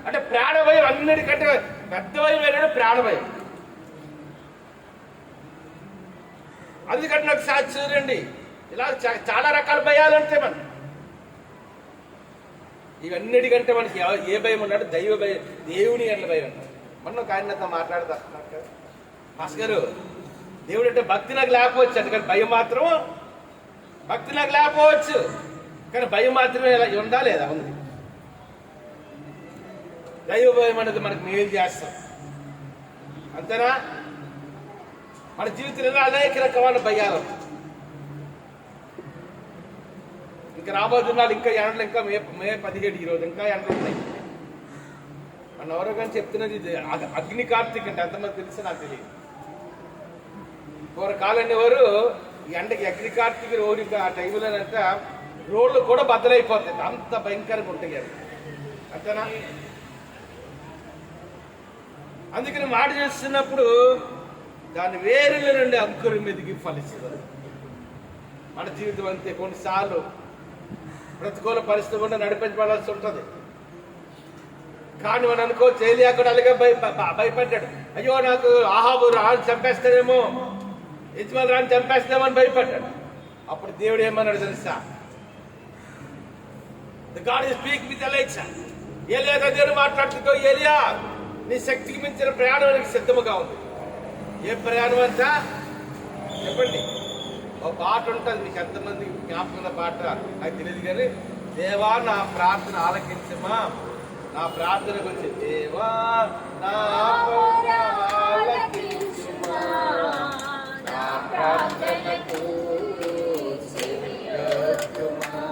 అంటే ప్రాణభయం అన్నిటికంటే పెద్ద భయం ఏంటంటే ప్రాణభయం. అందుకంటే నాకు సాక్షి చూడండి, ఇలా చాలా రకాల భయాలు ఉంటాయి మనకి. ఇవన్నిటికంటే మనకి ఏ భయం ఉన్నాడు? దైవ భయం, దేవుని ఎట్ల భయం అంటారు. మొన్న ఒక ఆయనతో మాట్లాడుతున్నారు కదా, భాస్కర్ దేవుడు అంటే భక్తి నాకు లేకపోవచ్చు అంటే, కానీ భయం మాత్రం భక్తి నాకు లేకపోవచ్చు, కానీ భయం మాత్రమే ఉందా లేదా? ఉంది. దైవ భయం అనేది మనకు మేలు చేస్తాం, అంతేనా? మన జీవితంలో అనేక రకమైన భయాలు. ఇంకా రాబోతున్నాడు, ఇంకా ఎండలు, ఇంకా మే 17 ఈరోజు ఇంకా ఎండలు ఉన్నాయి. మన ఎవరో కానీ చెప్తున్నది అగ్ని కార్తీక్ అంటే ఎంతమంది తెలుసు నాకు తెలియదు. పూర్వకాలం వారు ఈ ఎండకి అగ్రికార్తికి రోడ్డు ఆ టైంలో అంటే రోడ్లు కూడా బద్దలైపోతాయి, అంత భయంకరంగా ఉంటాయి అవి. అంతేనా? అందుకని మాట చేస్తున్నప్పుడు దాని వేరుల నుండి అంకురం మీదకి ఫలిస్తుంది. మన జీవితం అంతే, కొన్నిసార్లు ప్రతికూల పరిస్థితి కూడా నడిపించబడాల్సి ఉంటుంది. కానీ మనం అనుకో ఏలియా కూడా అలాగే భయపడ్డాడు. అయ్యో నాకు ఆహాబు రాని చంపేస్తాడేమో, యజమాని రాని చంపేస్తామో అని భయపడ్డాడు. అప్పుడు దేవుడు ఏమన్నాడు తెలుసా? The God is speaking with Elijah. ఏలియాతో దేవుడు మాట్లాడుతుందో, ఏలియా నీ శక్తికి మించిన ప్రయాణానికి సిద్ధముగా ఉంది. ఏ ప్రయాణం అంతా చెప్పండి. ఒక పాట ఉంటుంది, మీకు ఎంతమందికి జ్ఞాపకం పాట నాకు తెలియదు కానీ, దేవా నా ప్రార్థన ఆలకించమా, నా ప్రార్థన గురించి దేవా నా ఆలకించమా, నా ప్రార్థనకు చెవియొగ్గుమా,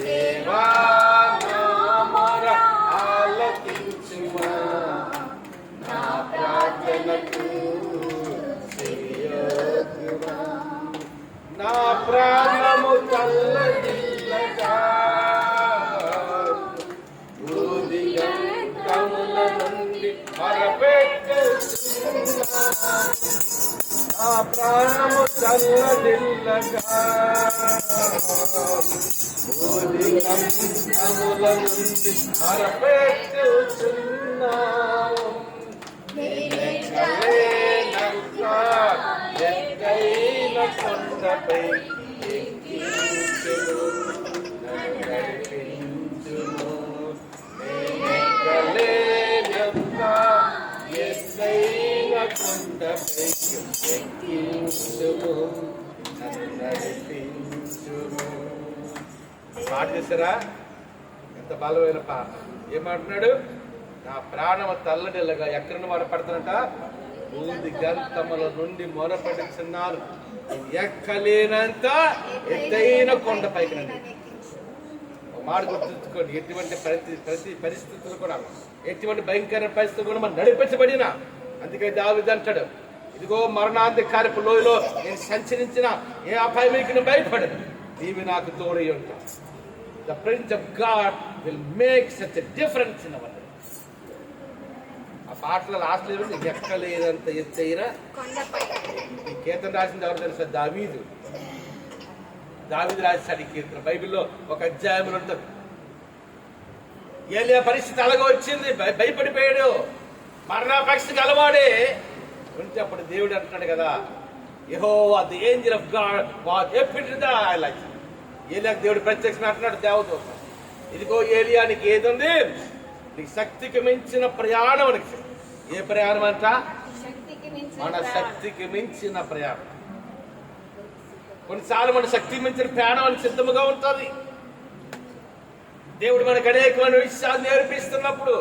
దేవా నా మొర ఆలకించమా, నా ప్రార్థనకు చెవియొగ్గుమా, నా ప్రాణము తల్లడిల్లగా ఊదిగంతముల నుండి మొరపెట్టుచున్నా, నా ప్రాణము తల్లడిల్లగా ఊదిగంతముల నుండి మొరపెట్టుచున్నావు. ఎత్తైన కొండపై ఎక్కించును, నన్ను నడిపించును. నేనెక్కలేనంత ఎత్తైన కొండపై ఎక్కించును, నన్ను నడిపించును. పాట చేశారా? ఎంత బలమైన పాట. ఏమంటున్నాడు? నా ప్రాణము తల్లడిల్లగా ఎక్కడ మొరపడుతున్నట? ఊది గంతముల నుండి మొరపడుచున్నారు, ఎక్కలేనంత ఎత్తైన కొండ పైకి నండి. ఒక మాట గుర్తుంచుకోండి, ఎటువంటి ప్రతి పరిస్థితులు కూడా, ఎటువంటి భయంకర పరిస్థితులు కూడా మనం నడిపించబడిన. అందుకే దావీదు అంటాడు, ఇదిగో మరణాంధకారపు లోయలో నేను సంచరించిన ఏ అపాయమికి భయపడను, నీవి నాకు తోడై ఉంటావు. The Prince of God will make such a difference in our life. ఆ పాటలో లాస్ట్ లేదు, నీకు ఎక్కలేదంత ఎత్తైన ఈ కీర్తన రాసింది ఎవరు తెలుసా? దావీదు. దావీదు రాశాడు ఈ కీర్తన. బైబిల్లో ఒక అధ్యాయంలో ఉంటుంది. ఏలియా పరిస్థితి అలాగే వచ్చింది, భయపడిపోయాడు, మరణాపేక్షకు అలవాడే ఉంటే అప్పుడు దేవుడు అంటున్నాడు కదా, యెహోవా the angel of God was appeared the life. ఏలియాకి దేవుడు ప్రత్యక్షంగా అంటున్నాడు, దేవదూత, ఇదిగో ఏలియా నీకు ఏది ఉంది? నీకు శక్తికి మించిన ప్రయాణం. నీకు ఏ ప్రయాణం అంట? మన శక్తికి మించిన ప్రయాణం. కొన్నిసార్లు మన శక్తికి మించిన ప్రయాణం అని సిద్ధముగా ఉంటుంది. దేవుడు మనకు అనేకమైన విషయాలు నేర్పిస్తున్నప్పుడు.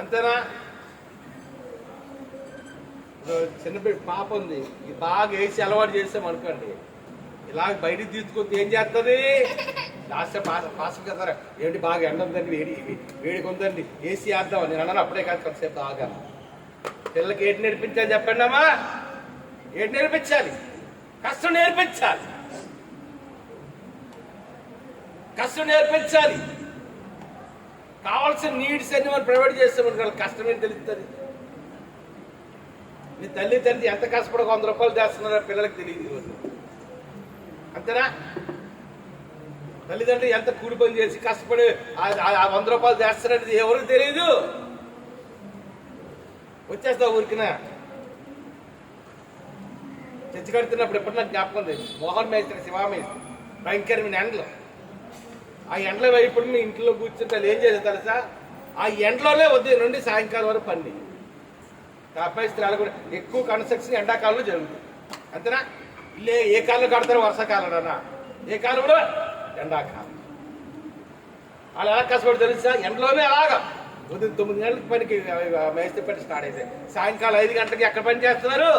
అంతేనా? చిన్న పాప ఉంది, ఇది బాగా వేసి అలవాటు చేసాం అనుకోండి, ఇలాగ బయటికి తీసుకొస్తే ఏం చేస్తుంది? లాస్ట్ పాసం కదా, ఏంటి బాగా ఎండ ఉందండి, వేడికి ఉందండి, ఏసీ వేద్దాం. నేను అన్నాను అప్పుడే కాదు, కొంతసేపు ఆగాను. పిల్లలకి ఏంటి నేర్పించాలి చెప్పండి అమ్మా? ఏంటి నేర్పించాలి? కష్టం నేర్పించాలి, కష్టం నేర్పించాలి. కావాల్సిన నీడ్స్ అన్ని మనం ప్రొవైడ్ చేస్తామని కష్టం ఏంటి తెలుస్తుంది? నీ తల్లి తండ్రి ఎంత కష్టపడి 100 రూపాయలు చేస్తున్నారో పిల్లలకి తెలియదు. అంతేనా? తల్లిదండ్రులు ఎంత కూలి పని చేసి కష్టపడి 100 రూపాయలు చేస్తారనేది ఎవరికి తెలియదు. వచ్చేస్తావు ఊరికినా. చర్చి కడుతున్నప్పుడు ఎప్పుడు నాకు జ్ఞాపకం ఉంది, మోహన్ మేస్త్రి, శివామేస్త్రి, భయంకరమైన ఎండలు. ఆ ఎండలో వైపు మీ ఇంట్లో కూర్చుంటే ఏం చేసేది తెలుసా? ఆ ఎండలోనే ఉదయం నుండి సాయంకాలం వరకు పని. పరిస్థితులు కూడా ఎక్కువ కన్స్ట్రక్షన్ ఎండాకాలంలో జరుగుతుంది. అంతేనా? ఇల్లే ఏ కాలంలో కడతారు? వర్షాకాలం అన్నా. ఏ కాలంలో? ఎండాకాలం. వాళ్ళు ఎలా కష్టపడి తెలుసా? ఎండలోనే అలాగా ఉదయం 9 గంటలకు పనికి మేస్త్రి పని స్టార్ట్ అయితే సాయంకాలం 5 గంటలకి ఎక్కడ పని చేస్తున్నారు?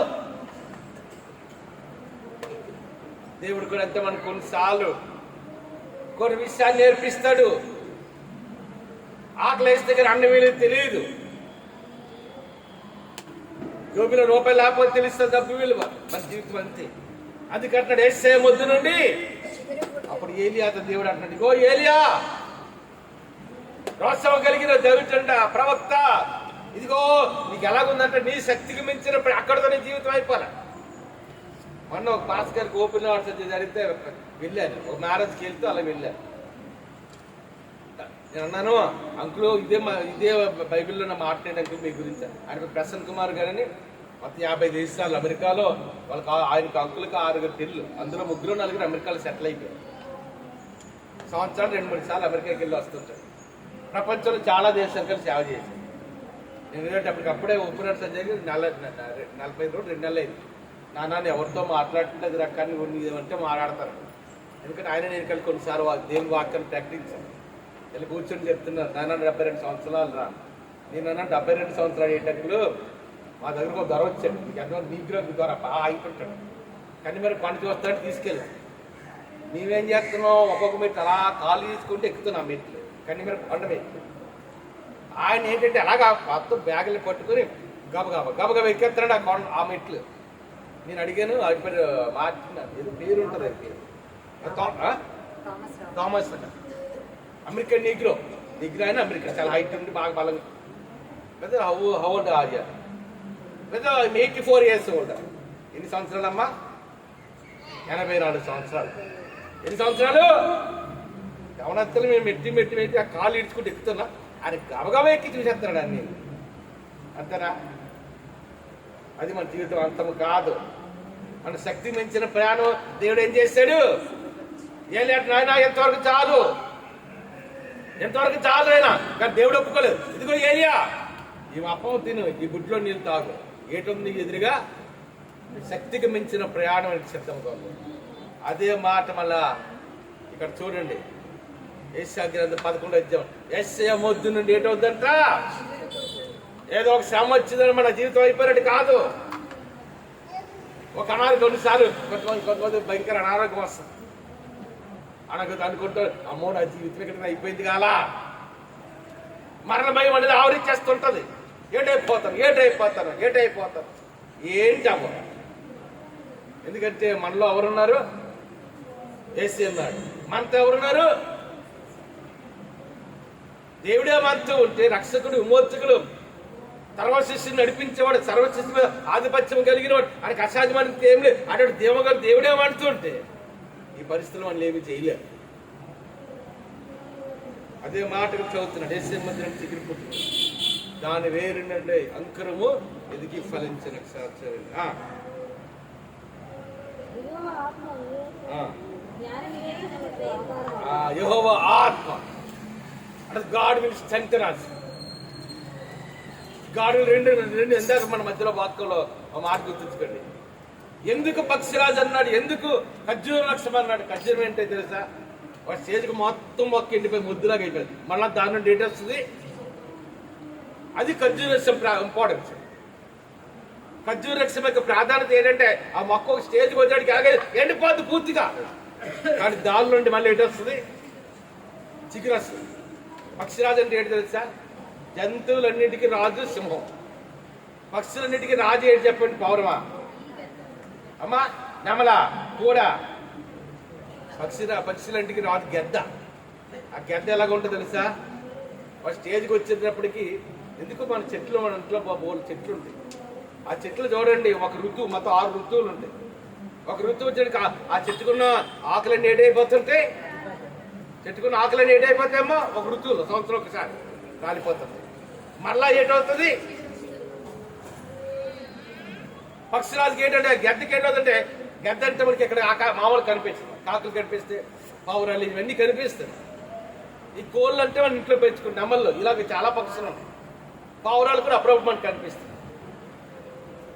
దేవుడు కూడా అంతే మనకు కొన్నిసార్లు కొన్ని విషయాలు నేర్పిస్తాడు. ఆకలి వేస్తే దగ్గర అన్న వీళ్ళకి తెలియదు. జోబిలో రూపాయలు లేకపోతే తెలుస్తుంది డబ్బు విలువ. మన జీవితం అంతే. అది కట్టినాడు యేసయ్య మొద్దు నుండి. అప్పుడు ఏలియాతో దేవుడు అంటున్నాడు, ఇగో ఏలియా, రోషం కలిగిన దేవుడంట ప్రవక్త, ఇదిగో నీకు ఎలాగుందంటే నీ శక్తికి మించిన అక్కడితో నీ జీవితం అయిపోలే. మొన్న ఒక పాస్ గారికి ఓపెన్ అవార్డ్స్ జరిగితే వెళ్ళాను, ఒక మ్యారేజ్కి వెళ్తూ అలా వెళ్ళాను. నేను అన్నాను, అంకులు ఇదే బైబిల్లో నా మాట్లాడే అంకుల్ మీ గురించి. ఆయన ప్రసన్న కుమార్ గారని మొత్తం 50 దేశాలు అమెరికాలో వాళ్ళకి ఆయనకు అంకులకి 6 పెళ్ళు, అందులో 3-4 అమెరికాలో సెటిల్ అయిపోయారు. సంవత్సరాలు 2-3 సార్లు అమెరికాకి వెళ్ళి వస్తుంటాడు. ప్రపంచంలో చాలా దేశాలకు సేవ చేశాను. నేను అప్పటికప్పుడే ఓపెనర్ సర్జరీ 45 రోజులు 2 నెలలు అయింది. నాన్న ఎవరితో మాట్లాడుతుంటే రకాన్ని అంటే మాట్లాడతాను. ఎందుకంటే ఆయన నేను కలిసి కొన్నిసార్లు దేవుని వాక్యాన్ని ప్రకటించాను. వెళ్ళి కూర్చొని చెప్తున్నారు, నాన్న 72 సంవత్సరాలు రా. నేను అన్నా 72 సంవత్సరాలు ఏంటంటే మా దగ్గర ఒక ధర వచ్చాడు, మీకు ఎంతో నీగ్రో ద్వారా బాగా ఆగిపోతాడు. కానీ మరి పని చూస్తాడు తీసుకెళ్ళి. మేమేం చేస్తున్నాం, ఒక్కొక్క మెట్లు అలా కాలు తీసుకుంటే ఎక్కుతున్నాం మెట్లు. కానీ మరి కొండ మెట్లు. ఆయన ఏంటంటే అలాగా మొత్తం బ్యాగులు పట్టుకొని గబగబా ఎక్కేస్తున్నాడు ఆ మెట్లు. నేను అడిగాను, అది పేరు మార్చుకున్నాను, ఏదో పేరు ఉంటుంది అది పేరు థామస్ అంట. అమెరికన్ నీగ్రో అయినా అమెరికా చాలా హైట్ ఉండి బాగా బలంగా. లేదా హౌ ఓల్డ్ ఆర్ యు? లేదా 84 years ఓల్డ్. ఎన్ని సంవత్సరాలమ్మా? 84 సంవత్సరాలు. ఎన్ని సంవత్సరాలు? గమనత్తలు మేము మెట్టి ఆ కాలు ఇడ్చుకుంటూ ఎక్కుతున్నా, ఆయన గబగబా ఎక్కి చూసేస్తున్నాడు అన్ని. అంతేనా? అది మన జీవితం అంతము కాదు. మన శక్తి మించిన ప్రయాణం దేవుడు ఏం చేశాడు? ఏలియా నాయన ఎంతవరకు చాలు అయినా, కానీ దేవుడు ఒప్పుకోలేదు. ఇదిగో ఏలియా, ఈ అప్పం తిను, ఈ గుడ్లో నీళ్ళు తాగు, ఏటుంది నీకు ఎదురుగా శక్తికి మించిన ప్రయాణం అని శబ్దం కాదు. అదే మాట మళ్ళా ఇక్కడ చూడండి, యెషయా గ్రంథం 11వ అధ్యాయం. యెషయా మొద్దు నుండి ఏటవుద్దంట? ఏదో ఒక శ్రమ వచ్చిందని మన జీవితం అయిపోయినట్టు కాదు. ఒక అనారోగ్యం కొన్నిసార్లు కొంతమంది భయంకర అనారోగ్యం వస్తుంది. అనుకుంటారు, అమ్మో నా జీవితం ఇక్కడ అయిపోయింది కాలా. మరణ భయం అనేది ఆవరించేస్తుంటది. ఏటైపోతాను ఏంటి అవ్వ. ఎందుకంటే మనలో ఎవరున్నారు? యేసు ఉన్నాడు. మనతో ఎవరున్నారు? దేవుడే మనతో ఉంటే రక్షకుడు, విమోచకుడు, సర్వశిష్యుని నడిపించేవాడు, సర్వశిష్యు మీద ఆధిపత్యం కలిగినవాడు, ఆయనకు అసాధ్యమైనది ఏం లేదు. అటు దేవుడే మనతో ఉంటే ఈ పరిస్థితులు మనం ఏమి చేయలేరు. అదే మాటకు చదువుతున్నాడు, యేసు మధ్యన చిగిరిపోతుంది, దాని వేరుండే అంకురము ఎదిగి ఫలించిన యెహోవా ఆత్మ. God will strengthen us. God will రెండు ఎందాక మన మధ్యలో వాక్యంలో ఆ మాట గుర్తుంచుకోండి. ఎందుకు పక్షిరాజు అన్నాడు? ఎందుకు ఖర్జూర వృక్షం అన్నాడు? ఖర్జూరం ఏంటో తెలుసా? ఒక స్టేజ్కి మొత్తం మొక్క ఎండిపోయి ముద్దులాగా అయిపోయింది. మళ్ళీ దాని నుండి ఏంటి వస్తుంది? అది ఖర్జూర వృక్షం ఇంపార్టెన్స్. ఖర్జూర వృక్షం యొక్క ప్రాధాన్యత ఏంటంటే ఆ మొక్క ఒక స్టేజ్కి వచ్చాడికి అలాగే ఎండిపోద్ది పూర్తిగా. కానీ దాని నుండి మళ్ళీ ఏంటి వస్తుంది? చిగురు వస్తుంది. పక్షిరాజు అంటే ఏంటి తెలుసా? జంతువులన్నిటికీ రాజు సింహం. పక్షులన్నిటికీ రాజు ఏంటి చెప్పండి? పౌరమా అమ్మా? నెమల కూడా. పక్షులంటికి రాజు గెద్ద. ఆ గెద్ద ఎలాగ ఉంటుంది తెలుసా? ఒక స్టేజ్కి వచ్చేటప్పటికి, ఎందుకు మన చెట్లు, మన ఇంట్లో బోలు చెట్లు ఉంటాయి. ఆ చెట్లు చూడండి, ఒక ఋతువు, మొత్తం 6 ఋతువులు ఉంటాయి. ఒక ఋతువు వచ్చేటికి ఆ చెట్టుకున్న ఆకులన్నీ ఏటైపోతుంటాయి. చెట్టుకున్న ఆకులన్నీ ఏటైపోతాయేమో ఒక ఋతువులో, సంవత్సరం ఒకసారి రాలిపోతుంది. మళ్ళా ఏటవుతుంది? పక్షిరాజుకి ఏంటంటే, గెద్దకి ఏంటవుతుంటే, గెద్ద అంటే మనకి ఇక్కడ మామూలు కనిపిస్తుంది, కాకులు కనిపిస్తే, పావురాలు ఇవన్నీ కనిపిస్తాయి. ఈ కోళ్ళు అంటే మనం ఇంట్లో పెంచుకుంటే నెమల్లో ఇలాగ చాలా పక్షులు ఉంటాయి. పావురాలు కూడా అప్పుడప్పుడు మనకు కనిపిస్తాయి.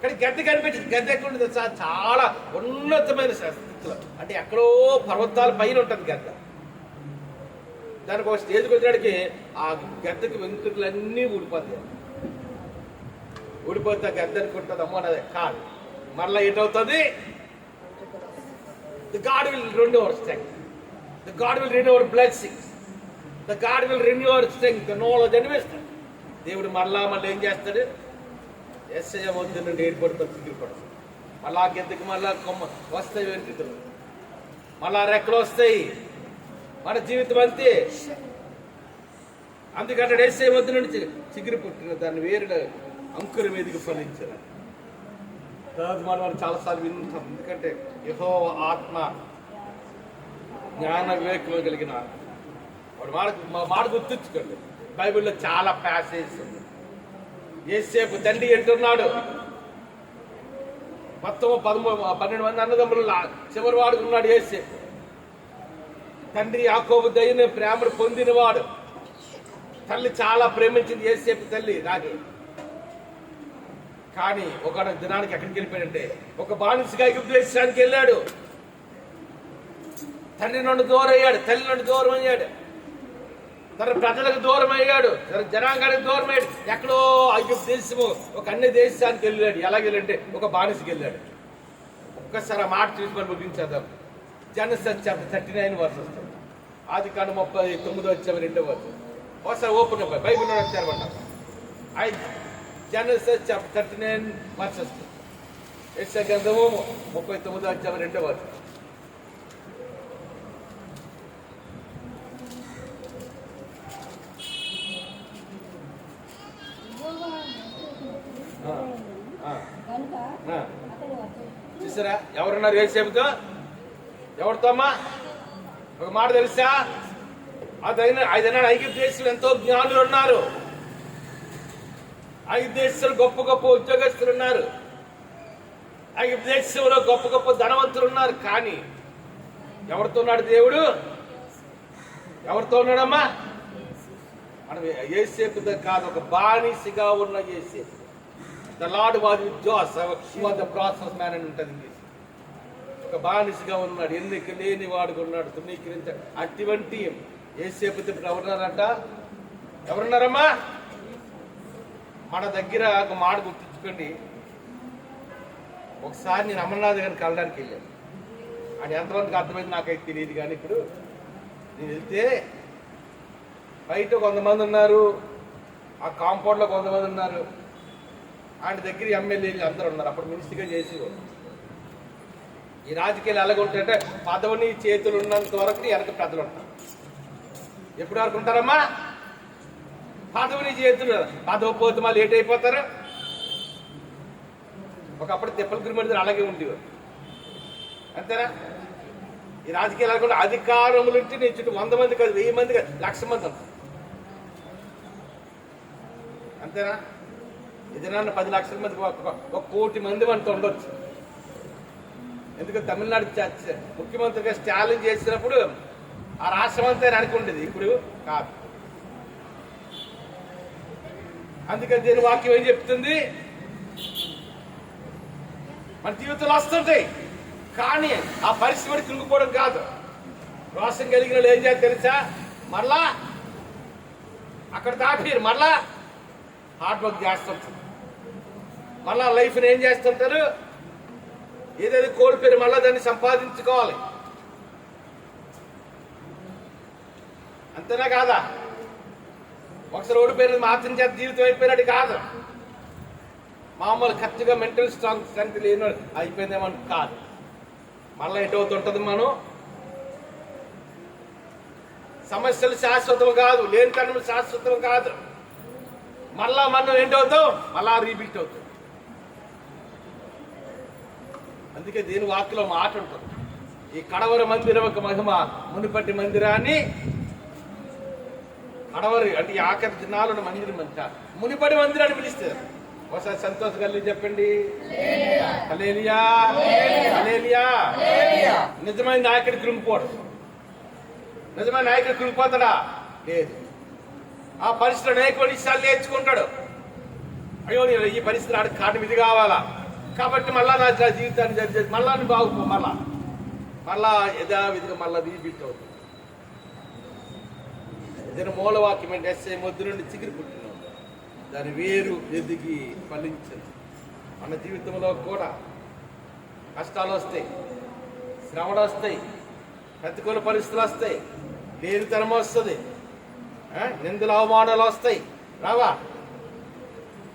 కానీ గెద్ద కనిపించింది. గెద్ద ఎక్కడ ఉంటుంది సార్? చాలా ఉన్నతమైన స్థితిలో, అంటే ఎక్కడో పర్వతాల పైన ఉంటుంది గెద్ద. దానికి ఒక స్టేజ్కి వచ్చేటికి ఆ గెద్దకి వెంట్రుకలన్నీ ఊడిపోతాయి. ఊడిపోతే గెద్ద అనుకుంటుంది, అమ్మో నాది కాదు. మరలా ఏంటవుతుంది? The God will renew our strength. The God will renew our blessings. The God will renew our strength, the knowledge and wisdom. దేవుడు మళ్ళీ ఏం చేస్తాడు? యేసయ్య వద్దు నుండి ఏర్పడుతుంది చిగురుపడదు. మళ్ళా గెద్దకి మళ్ళా కొమ్మ వస్తాయి, వెంట్రుకలు మళ్ళా రెక్కలు వస్తాయి. మన జీవితం అంతే. అందుకంటే యేసయ్య వద్దు నుండి చిగురు పుట్టిన దాన్ని వేరుగా అంకురం మీదకి ఫలించారు. తర్వాత మనం చాలాసార్లు వింటాం. ఎందుకంటే యెహోవా ఆత్మ జ్ఞాన వివేకం కలిగిన మా మాట గుర్తుంచుకోండి. బైబిల్లో చాలా ప్యాసేజ్ ఉంది. యేసేపు తండ్రి అంటున్నాడు, మొత్తం 12 మంది అన్నదమ్ములు చివరి వాడుకున్నాడు యేసేపు. తండ్రి యాకోబు దయని ప్రేమను పొందినవాడు. తల్లి చాలా ప్రేమించింది యేసేపు తల్లి రాగి. కానీ ఒక దినానికి ఎక్కడికి వెళ్ళిపోయాడంటే ఒక బానిసగా ఐగుప్తు దేశానికి వెళ్ళాడు. తండ్రి నుండి దూరం అయ్యాడు, తల్లి నుండి దూరం అయ్యాడు, తన ప్రజలకు దూరం అయ్యాడు, తన జనాంగానికి దూరం అయ్యాడు. ఎక్కడో ఐగుప్తు దేశము ఒక అన్ని దేశానికి వెళ్ళాడు. ఎలాగెళ్ళంటే ఒక బానిసకి వెళ్ళాడు. ఒక్కసారి ఆ మాట తీసుకొని ముగించేద్దాం. జెనసిస్ చాప్టర్ 39 వర్స్ వస్తుంది. ఆదికాండం 39:2 ఒకసారి ఓపెన్ అవ్వాలి. బైబిల్లో వచ్చారన్నమాట. జెనసిస్ చాప్టర్ 39 వర్స్ వస్తుంది. యెషయా గ్రంథము 39:2. చూసారా ఎవరున్నారు యేసేపుతో? ఎవరితో అమ్మా? ఒక మాట తెలుసా? 5 ఏళ్ళ ఐగుప్తు దేశంలో ఎంతో జ్ఞానులు ఉన్నారు. ఐగుప్తు దేశంలో గొప్ప గొప్ప ఉద్యోగస్తులు ఉన్నారు. ఐగుప్తు దేశంలో గొప్ప గొప్ప ధనవంతులు ఉన్నారు. కానీ ఎవరితో ఉన్నాడు దేవుడు? ఎవరితో ఉన్నాడమ్మా? మనం యేసేపుతో కాదు, ఒక బానిసగా ఉన్న యేసేపు. The Lord was with Joseph, he was the process man అని ఉంటుంది. ఒక బానిసగా ఉన్నాడు, ఎన్నిక లేని వాడుగా ఉన్నాడు, తునీకరించాడు. అటువంటి యేసేపుతో ఇప్పుడు ఎవరున్నారంట? ఎవరున్నారమ్మా? మన దగ్గర ఒక మాట గుర్తుంచుకోండి. ఒకసారి నేను అమర్నాథ్ గారిని కలడానికి వెళ్ళాను. ఆయన ఎంతమందికి అర్థమైంది నాకైతే తెలియదు. కానీ ఇప్పుడు నేను వెళ్తే బయట కొంతమంది ఉన్నారు, ఆ కాంపౌండ్లో కొంతమంది ఉన్నారు, ఆయన దగ్గర ఎమ్మెల్యేలు అందరూ ఉన్నారు. అప్పుడు మినిస్టర్గా చేసేవాడు. ఈ రాజకీయాలు ఎలాగుంటాయంటే పదవిని చేతులు ఉన్నంత వరకు వెనక ప్రజలు ఉంటారు. ఎప్పటి వరకు ఉంటారమ్మా? పదవిని చేతులు. పదవి పోతే మళ్ళీ లేట్ అయిపోతారు. ఒకప్పుడు తిప్పల గురిమడి అలాగే ఉండేవారు. అంతేనా? ఈ రాజకీయాలు అనుకుంటే అధికారములు ఉంటే నేను చుట్టూ 100 మంది కాదు, 1000 మంది కాదు, 1,00,000 మంది అంటారు. అంతేనా? ఏదైనా 10 లక్షల మందికి 1 కోటి మంది మనతో ఉండొచ్చు. ఎందుకంటే తమిళనాడు ముఖ్యమంత్రిగా స్టాలిన్ చేసినప్పుడు ఆ రాష్ట్రం అంతా అనుకుండేది, ఇప్పుడు కాదు. అందుకని దీని వాక్యం ఏం చెప్తుంది? మన జీవితంలో వస్తుంటాయి, కానీ ఆ పరిస్థితి కృంగిపోవడం కాదు. రోషం కలిగిన వాళ్ళు ఏం చేయాలి తెలుసా? మరలా అక్కడ దాటి మరలా హార్డ్ వర్క్ చేస్తుంటారు. మళ్ళా లైఫ్ని ఏం చేస్తుంటారు? ఏదైతే కోల్పోయారు మళ్ళా దాన్ని సంపాదించుకోవాలి. అంతేనా కాదా? ఒకసారి ఓడిపోయినది మాత్రం చేత జీవితం అయిపోయినట్టు కాదు. మామూలు ఖర్చుగా మెంటల్ స్ట్రెంగ్త్ లేని అయిపోయిందేమని కాదు. మళ్ళీ ఎటువుతుంటుంది మనం? సమస్యలు శాశ్వతం కాదు, లేనితనం శాశ్వతం కాదు. మళ్ళా మనం ఏంటవుతాం? మళ్ళా రీబిల్ట్ అవుతాం. అందుకే దీని వాక్యలో మాట ఉంటుంది, ఈ కడవర మందిరం ఒక మహిమ మునుపటి మందిరాన్ని, కడవరి అంటే ఈ ఆఖరి దినాలను మందిరం అంటారు, మునుపటి మందిరాన్ని పిలుస్తారు. ఒకసారి సంతోషం కలిగి చెప్పండి, హల్లెలూయా హల్లెలూయా. నిజమైన నాయకుడు కృంగిపోడు. నిజమైన నాయకుడు కృంగిపోతాడా? లేదు. ఆ పరిస్థితి అనేక విషయాలు నేర్చుకుంటాడు. అయ్యో నేను ఈ పరిస్థితి ఆడికి కాటం ఇది కావాలా, కాబట్టి మళ్ళా నా జీవితాన్ని జరిగేది మళ్ళా బాగుపో, మళ్ళా యథావిధిగా మళ్ళా రీబిల్ట్ అవుతుంది. దీని మూలవాక్యం అంటే యేసయ్య మొద్దు నుండి చిగురు పుట్టిన దాని వేరు ఎదిగి ఫలించింది. మన జీవితంలో కూడా కష్టాలు వస్తాయి, శ్రమలు వస్తాయి, ప్రతికూల పరిస్థితులు వస్తాయి, లేనితనం వస్తుంది, నిందలు అవమానాలు వస్తాయి. రావా?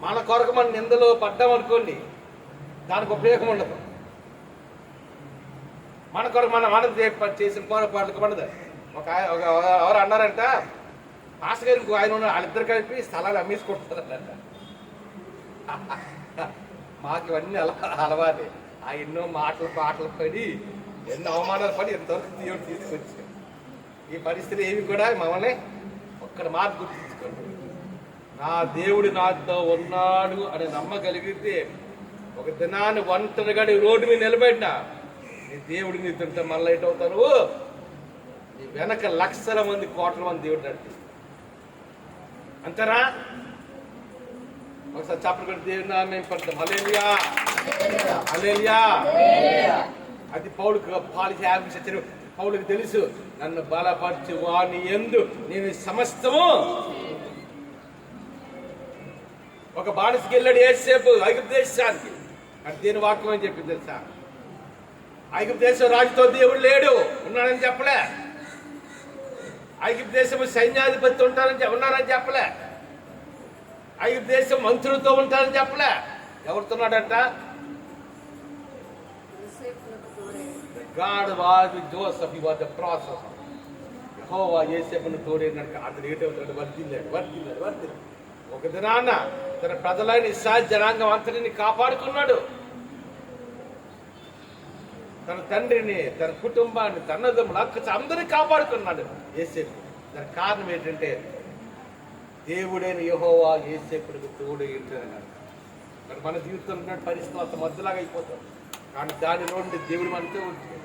మన కొరకు మన నిందలో పడ్డాం అనుకోండి, దానికి ఉపయోగం ఉండదు. మన కొరకు మనం చేసిన పొరపాట్లకు పడదు. ఎవరు అన్నారంట, మాస్టర్ గారు ఇంకో ఆయన ఉన్నారు, వాళ్ళిద్దరు కలిపి స్థలాలు అమ్మేసుకుంటారంట. మాకు ఇవన్నీ అలవాటే. ఆ ఎన్నో పాటలు పడి ఎన్నో అవమానాలు పడి ఎంతవరకు దేవుడు తీసుకొచ్చాడు. ఈ పరిస్థితి ఏమి కూడా మమ్మల్ని ఒక్కడ మాట గుర్తించుకోండి. నా దేవుడు నాతో ఉన్నాడు అని నమ్మగలిగితే ఒక దినాన్ని ఒంటరిగా రోడ్డు మీద నిలబడినా నీ దేవుడు నీతో మళ్ళీ ఎటవుతాను. నీ వెనక లక్షల మంది కోట్ల మంది దేవుడు నడిపిస్తాడు. అంతేనా? ఒకసారి చెప్పలు కూడా దేవుడు మేము పడతాం. హల్లెలూయా, హల్లెలూయా. అది పౌలుకి తెలుసు, నన్ను బలపరచు వాని యందు నేను సమస్తము. ఒక బానిసకి వెళ్ళాడు యేసేపు ఐగుప్తు దేశానికి. అది దేని వాక్యం అని చెప్పింది తెలుసా? ఐగుప్తు దేశం రాజుతో దేవుడు లేడు ఉన్నాడని చెప్పలే. ఐగుప్తు దేశం సైన్యాధిపతి ఉన్నారని చెప్పలే. ఐగుప్తు దేశం మంత్రులతో ఉంటారని చెప్పలే. ఎవరుతున్నాడంట? God was with Joseph. He was the process. యెహోవా యేసేపును తోడేనక అతడు ఏటవుతాడు? వర్ధిల్లాడు. ఒక దినాన తన ప్రజలైన ఇశ్రాయేలు జనాంగం అంతటిని కాపాడుకున్నాడు. తన తండ్రిని, తన కుటుంబాన్ని, తన్నదమ్ములు, అక్క అందరినీ కాపాడుకున్నాడు యేసేపు. దానికి కారణం ఏంటంటే దేవుడైన యెహోవా యేసేపుడికి తోడు ఏంటన్నాడు. మరి మన జీవితంలో పరిస్థితులు అంత మధ్యలాగా అయిపోతాం. కానీ దానిలో నుండి దేవుడు మనతో ఉంటుంది.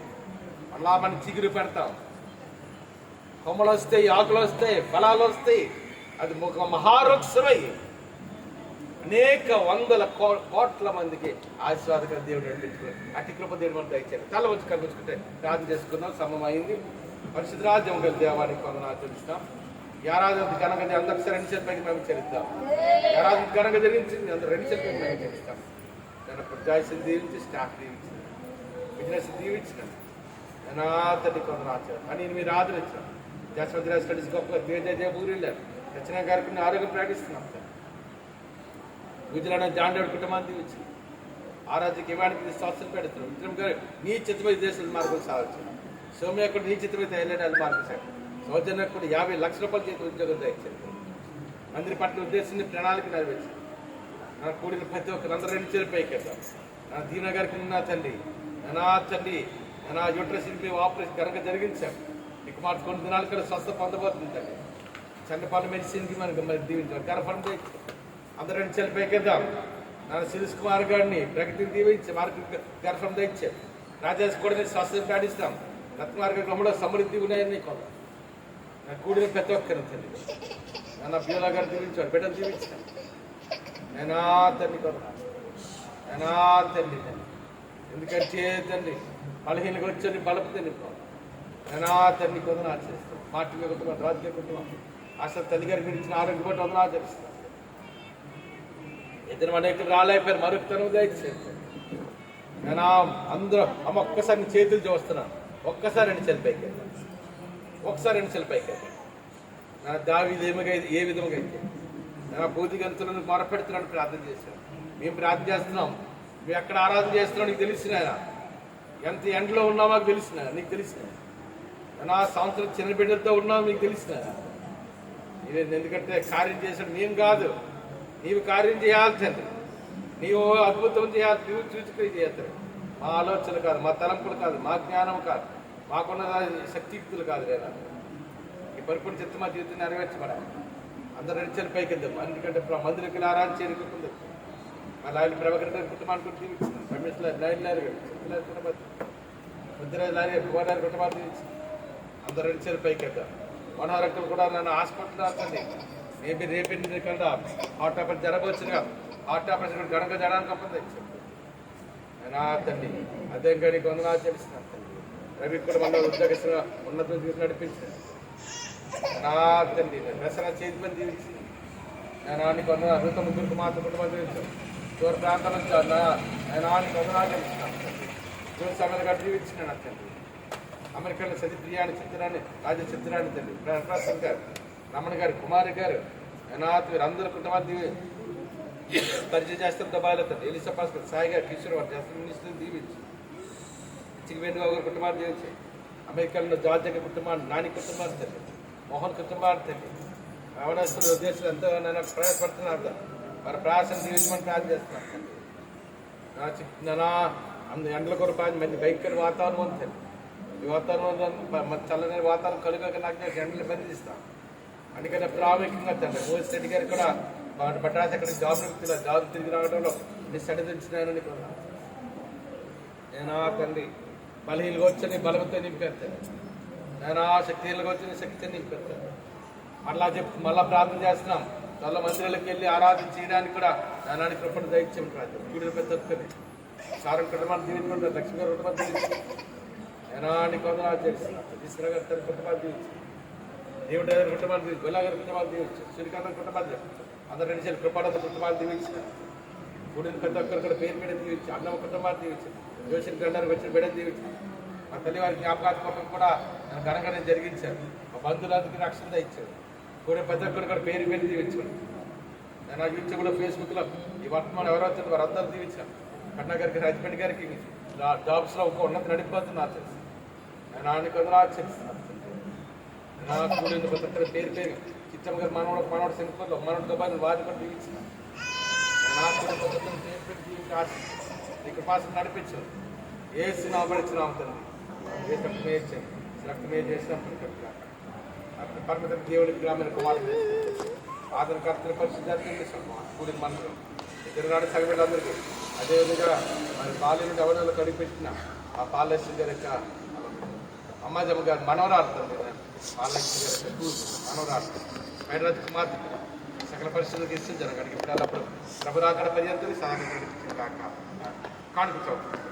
అలా మనం చిగురు పెడతాం. కొమ్మలు వస్తాయి, ఆకులు వస్తాయి, ఫలాలు వస్తాయి. అది ఒక మహావృక్షమై అనేక వందల కోట్ల మందికి ఆశీర్వాదకర దేవుడు నడిపించుకున్నాడు. అతి కృప దేవుడు మనం దయచేయాలి. తల వచ్చి కనిపించుకుంటే ప్రార్థన చేసుకుందాం. సమయం అయింది. పరిశుద్ధ రాజ్యం గల దేవానికి వందనాలు చెల్లిస్తాం. ఈ ఆరాధన ఘనంగా అందరికీ 2 చేతులపైకి మేము చెల్లిస్తాం. ఈ ఆరాధన ఘనంగా జరిగించింది అందరూ 2 చేతులపైకి మేము చెల్లిస్తాం. నేను ప్రజాయిని దీవించి, స్టాఫ్ దీవించిన, బిజినెస్ దీవించిన, నేను అతడి కొందరు అని మీరు ఆదరించాను. జస్వంతరాజ్ స్టడీస్ గొప్పగా ఊరు వెళ్ళారు. రచన గారికి ఆరోగ్యం ప్రకటిస్తున్నాం. గుజరాత్ జాండేడు కుటుంబాన్ని దీవించి ఆరాధ్యకి ఇవానికి సంవత్సరం పెడుతున్నాం. విక్రమ్ గారు నీ చిత్తమైన దేశాల మార్గం సాధించారు. సౌమ్య కూడా నీ చిత్తమైతే వెళ్ళాడు మార్గం సార్. సౌజన్య కూడా 50 లక్షల రూపాయలు చేతి ఉద్యోగం దయచారు. అందరి పట్ల ఉద్దేశించి ప్రణాళిక నెరవేర్చారు. నా కూడిన ప్రతి ఒక్కరు అందరూ 2 చేతులు పైకెళ్తాం. నా దీన గారికి నా తండ్రి, నా యూట్రస్ ఆపరేషన్ కనుక జరిగించాం. ఇక మాట కొన్ని దినాలు కూడా స్వస్థ పొందబోతుందండి. చండపాల మెడిసిన్కి మనకి మరి దీవించాం. గర్భం తెచ్చాం. అందరూ 2 చేతులు పైకెళ్దాం. నా శిరీష్ కుమార్ గారిని ప్రగతిని దీవించాం. వారికి గర్భం తెచ్చాం. రాజేష్ కూడా నేను స్వస్థత పాటిస్తాం. రత్నకుమార్ గారి గృహంలో సమృద్ధి ఉన్నాయని కొంత నా కూడిన ప్రతి ఒక్కరు తండ్రి. నా బ్యూలా గారు దీవించాడు. బిడ్డలు దీవించాను. నేనా తండ్రి తండ్రి ఎందుకంటే తండ్రి బలహీనగా వచ్చి బలపు తినిపో. నేనా తండ్రి కొందరు ఆచరిస్తాను. పార్టీ కుటుంబం, రాజకీయ కుటుంబం, అసలు తల్లి గారికి ఇచ్చిన ఆరోగ్య పట్ల వందలు ఆచరిస్తాను. ఇద్దరు అనేకలు రాలేకపోయారు. మరొకతనం దయచేసి నేనా అందరూ అమ్మ ఒక్కసారి నీ చేతులు చూస్తున్నాను. ఒక్కసారి 2 చేతులు పైకి వెళ్తాను. ఒకసారి 2 చేతులు పైకి వెళ్తాను. నా దావీదు ఏ విధంగా అయితే నా బోధిగంతులను మొరపెడుతున్నాను ప్రార్థన చేశాను. మేము ప్రార్థన చేస్తున్నాం. మేము ఎక్కడ ఆరాధన చేస్తున్నాం నీకు తెలిసిన, ఎంత ఎండలో ఉన్నావు మాకు తెలిసిన, నీకు తెలిసిన, నా సంవత్సరం చిన్న బిడ్డలతో ఉన్నావు మీకు తెలిసిన. ఎందుకంటే కార్యం చేశాడు మేము కాదు, నీవు కార్యం చేయాలి తండ్రి. నీవు అద్భుతం చేయాలి, నువ్వు చూసుకుని చేస్తాడు. మా ఆలోచన కాదు, మా తలంపులు కాదు, మా జ్ఞానం కాదు, మాకున్న శక్తియుక్తులు కాదు. లేదా ఈ పరిపూర్ణ చిత్త మా జీవితం నెరవేర్చబడాలి. అందరూ 2 చేతులు పైకి వెళ్దాం. ఎందుకంటే మందిరికి ఆరాధన చేరుకుంది. మా లాయలు ప్రభాకర్ గారి కుటుంబాన్ని కూడా దీవించున్నాం. రమేష్ లాయర్ గారు కుటుంబాన్ని, ముద్రరాజు లాయర్ కుమార్ కుటుంబాన్ని దీవించి అందరూ 2 చేతులు పైకి వెళ్దాం. మనోహరక్కలు కూడా నన్ను హాస్పిటల్ రాకండి. మేబీ రేపు కంటే హార్ట్ ఆపరేషన్ జరగవచ్చుగా. హార్ట్ ఆపరేషన్ కూడా గడక జరగడానికి అప్పంది నా తండ్రి. అదే కానీ కొందరు ఆచరిస్తున్నాను తండ్రి. రవి కూడా మన ఉద్యోగస్తున్న ఉన్నత నడిపించాను నా తండ్రి. దసరా చేతి మంది దీవించి నాని కొందరు అద్భుత ముగ్గురికి మాత్రం కుటుంబం దీవించాను. దూర ప్రాంతాల నుంచి నాని కొందరు ఆచరిస్తున్నాను తండ్రి. దూర సమయంలో గట్టి దీవించిన నా తండ్రి. అమెరికాలో సతిప్రియాని చిత్రాన్ని రాజ చిత్రాన్ని తండ్రి. ప్రసాద్ గారు, రమణ గారు, కుమారి గారు, అనాథ్ వీరందరూ కుటుంబాన్ని పరిచయం చేస్తాం దబాయిలతో ఎలిసా భాస్కర్ సాయిగా కిషోర్ వారు చేస్తున్న మినిస్టర్ని దీవించి చిగివేణుగా గారి కుటుంబాన్ని దీవించి అమెరికాలో జార్జ్ దగ్గర కుటుంబాన్ని నాని కుటుంబాన్ని తల్లి మోహన్ కుటుంబాన్ని తల్లి యవనస్తుల ఉద్దేశాలు ఎంతో నన్ను ప్రయాసపడుతున్నారు వారి ప్రయాసం దీవించమని ప్రార్థన చేస్తున్నాను ఎండల కొరపాన్ని మంచి భయంకర వాతావరణం ఉంది ఈ వాతావరణంలో చల్లని వాతావరణం కలుగక నాకు ఎండలు బంధిస్తాను అందుకని ప్రాముఖ్యంగా తండ్రి మోహిత్ రెడ్డి గారికి కూడా బట్రాస్ అక్కడ జాబ్ తిరిగి రావడంలో నేను సడిదించినాను నేను తండ్రి బలహీనగా వచ్చి బలంతో నింపేస్తాను నేను శక్తిహీనగా వచ్చి శక్తితో నింపేస్తాను మళ్ళా ప్రార్థన చేస్తున్నాం చాలా మందిరాలకు వెళ్ళి ఆరాధన చేయడానికి కూడా నానానికి కృపణ దయచేయం రాజు గుడి పెద్ద సారం కుటుంబాన్ని దీవించుకుంటారు లక్ష్మీ గారు కుటుంబాన్ని దీవించి నానానికి వందనాలు చేస్తున్నాను సతీశ్వర గారి తన కుటుంబాన్ని దీవించి దేవుడి గారి కుటుంబాన్ని దీవించి గొల్లా గారి కుటుంబాన్ని దీవించి శ్రీకాంత కుటుంబాన్ని అందరు రెండు చేయాలి కృపానంద కుటుంబాన్ని దీవించిన గుడిని ప్రతి ఒక్కరు కూడా పేరు బిడ్డను దీవించి అన్నమ్మ కుటుంబాన్ని దీవించి జోషిని గండానికి వచ్చిన బిడ్డను దీవించి మా తల్లి వారి జ్ఞాపకాత్మకం కూడా నన్ను ఘనంగా జరిగించారు మా బంధువులందరికీ రక్షణ ఇచ్చారు కూడా ప్రతి ఒక్కరు కూడా పేరు దీవించాను నేను ఆ యూట్యూబ్లో ఫేస్బుక్లో ఈ వర్తమానం ఎవరైతే వారందరూ దీవించాను కన్నా గారికి రాజపేట గారికి జాబ్స్లో ఒక ఉన్నత నడిపోతున్నారు తెలుసు నేను ఆయనకు ఆచరిస్తున్నాను నా కూడిన ప్రతి ఒక్కరి పేరు చిత్తమ్మ గారు మనవాడు శంకర్లో మనవాడు గబాన్ని వారిని కూడా దీవించాను నా కూడా ప్రతి ఒక్కరిని పేరు దీవించి ఆశిస్తున్నాను ఈ కృపాసం నడిపించాను ఏసు నామడిచ్చినాం తండ్రి ఏ రక్తమే ఇచ్చాను రక్తమే చేసినాం పరమత దేవుడికి గ్రామీణ కుమారుడు ఆదరణ కర్తల పరిస్థితి కూడిన మనసు ఇద్దరు నాడు సగబిడ్డలందరికీ అదేవిధంగా మరి బాల్య నుండి ఎవరిలో కడిపెట్టిన ఆ పాలలక్ష్మి గారి యొక్క అమ్మాజమ్మ గారి మనవరాలు పాలలక్ష్మి గారి యొక్క మనవరాలు మేడరాజు కుమార్తె సకల పరిస్థితులకు ఇస్తుంది జరగడానికి ఇప్పుడు అప్పుడు ప్రభురాకడ పర్యంతం సహాయం కాక కానుక చౌక